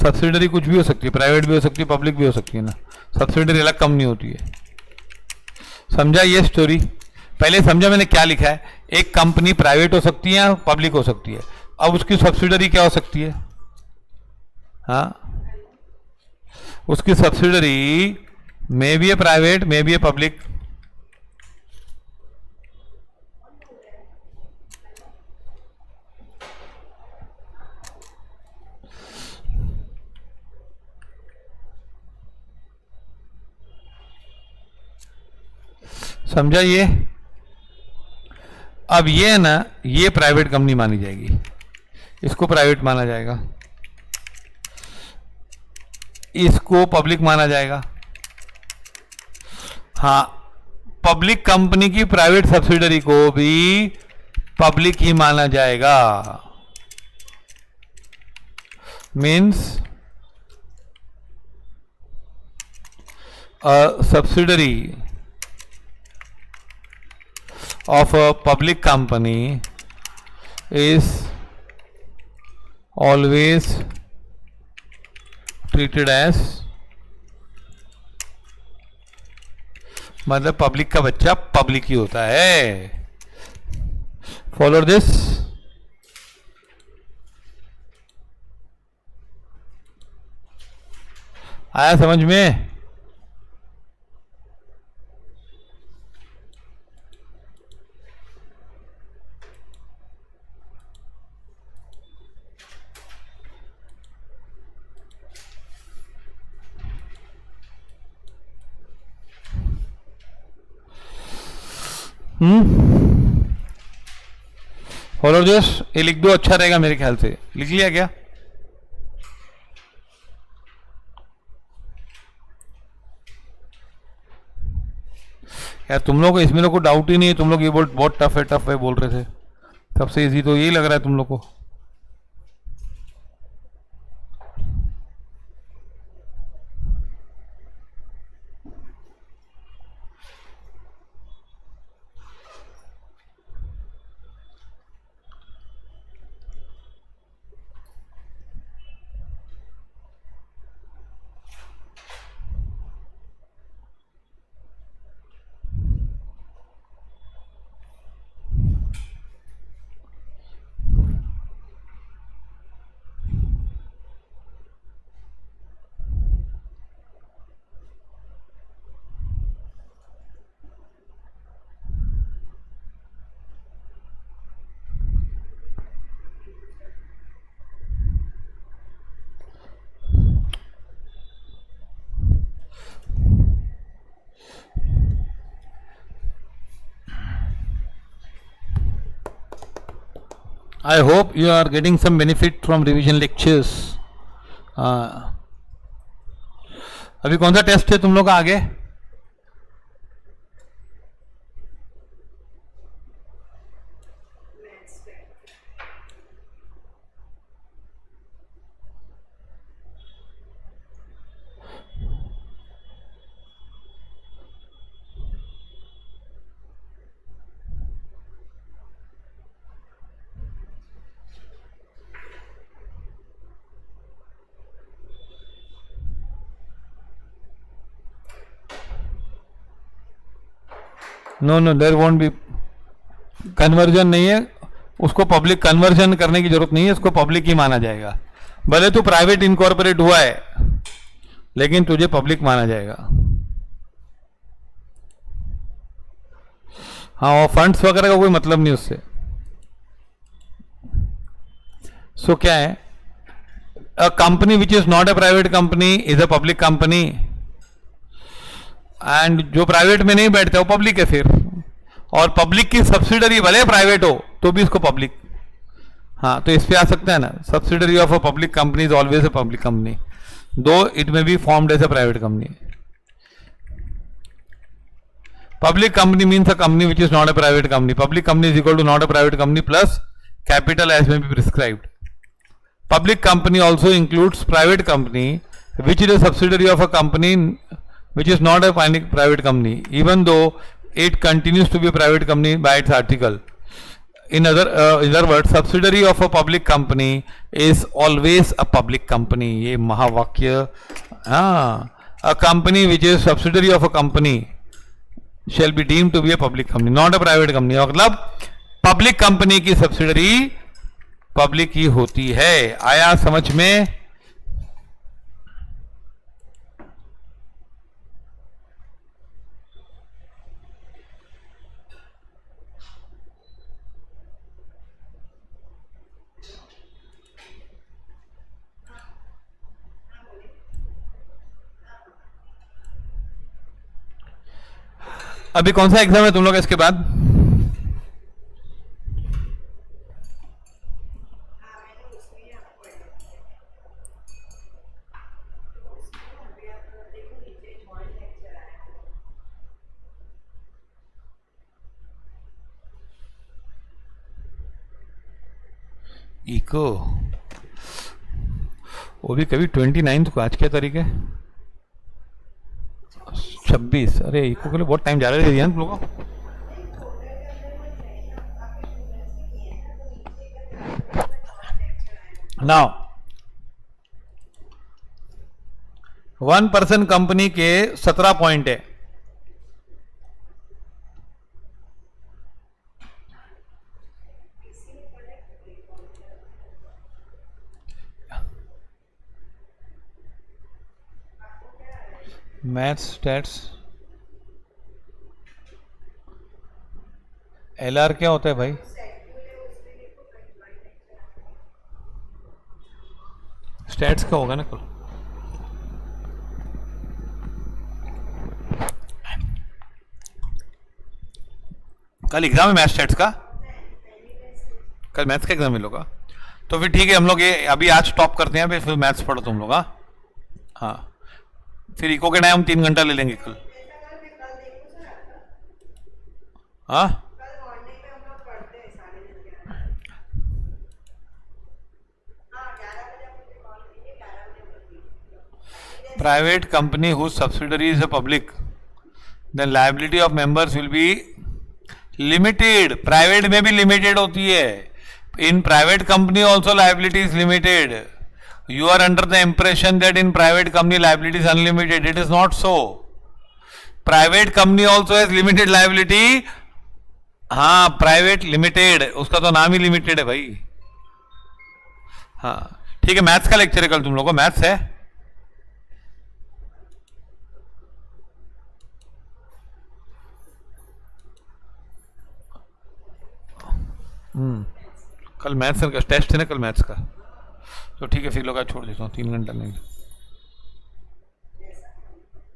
सब्सिडरी कुछ भी हो सकती है, प्राइवेट भी हो सकती है, पब्लिक भी हो सकती है ना, सब्सिडरी अलग कंपनी होती है। समझा ये स्टोरी? पहले समझा मैंने क्या लिखा है, एक कंपनी प्राइवेट हो सकती है, पब्लिक हो सकती है, अब उसकी सब्सिडरी क्या हो सकती है? हाँ, उसकी subsidiary may be A private, may be a public. समझा ये? अब ये है ना, ये प्राइवेट कंपनी मानी जाएगी, इसको प्राइवेट माना जाएगा, इसको पब्लिक माना जाएगा। हाँ, पब्लिक कंपनी की प्राइवेट सब्सिडरी को भी पब्लिक ही माना जाएगा। Means a subsidiary of a public company is always treated as, मतलब पब्लिक का बच्चा पब्लिक ही होता है। Follow this? आया समझ में? फॉलो दिस, ये लिख दो, अच्छा रहेगा मेरे ख्याल से। लिख लिया क्या? यार तुम लोग को इसमें लोग को डाउट ही नहीं है, तुम लोग ये बहुत टफ है बोल रहे थे, सबसे इजी तो यही लग रहा है तुम लोग को। I hope you are getting some benefit from revision lectures. अभी कौन सा टेस्ट है तुम लोग का आगे? No there won't be conversion, नहीं है उसको, पब्लिक कन्वर्जन करने की जरूरत नहीं है, उसको पब्लिक ही माना जाएगा। भले तू प्राइवेट इनकॉर्पोरेट हुआ है लेकिन तुझे पब्लिक माना जाएगा। हाँ, और फंड्स वगैरह का कोई मतलब नहीं उससे। सो क्या है, अ company which is not a private company is a public company, and जो प्राइवेट में नहीं बैठता वो पब्लिक है फिर। और पब्लिक की सब्सिडरी भले प्राइवेट हो तो भी इसको पब्लिक, हाँ तो इस पे आ सकता है ना, subsidiary of a public company is always a public company though it may be formed as a private company. Public company means a company which is not a private company. Public company is equal to not a private company plus capital as may be prescribed. Public company also includes private company which is a subsidiary of a company which is not a private company, even though it continues to be a private company by its article. In other words, subsidiary of a public company is always a public company. ये महावाक्य, हाँ, a company which is subsidiary of a company shall be deemed to be a public company, not a private company. मतलब पब्लिक कंपनी की सब्सिडरी पब्लिक ही होती है. आया समझ में? अभी कौन सा एग्जाम है तुम लोग इसके बाद? इको वो भी कभी 29 को. आज क्या तारीख है? 26. अरे इको के लिए बहुत टाइम जा रहा है तुम लोगों को. नाउ 1 पर्सन कंपनी के 17 पॉइंट है. मैथ्स स्टैट्स एलआर क्या होता है भाई? स्टैट्स का होगा ना कल. कल एग्जाम है मैथ्स स्टैट्स का. कल मैथ्स का एग्जाम मिलोगा तो फिर ठीक है. हम लोग ये अभी आज स्टॉप करते हैं. फिर मैथ्स पढ़ो तुम लोग. हाँ, फिर इको के टाइम हम 3 घंटा ले लेंगे कल. हाँ, private company whose subsidiary is a public, then liability of members will be limited. Private में भी लिमिटेड होती है. In private company also liability is limited. You are under the impression that in private company liability is unlimited. It is not so. Private company also has limited liability. हाँ, प्राइवेट लिमिटेड, उसका तो नाम ही लिमिटेड है भाई. हाँ ठीक है. मैथ्स का लेक्चर है कल तुम लोगों को. मैथ्स है. कल मैथ्स का टेस्ट है ना, कल मैथ्स का. तो ठीक है फिर लोग छोड़ देता हूँ. 3 घंटा नहीं.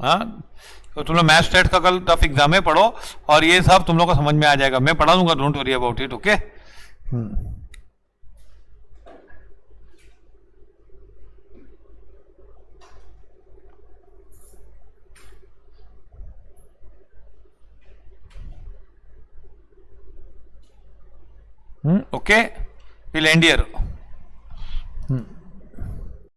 हाँ, तो तुम लोग मैथ्स टेस्ट का कल टफ एग्जाम है, पढ़ो. और ये सब तुम लोग को समझ में आ जाएगा. मैं पढ़ा दूंगा, don't worry about it. Okay. Okay, will and here.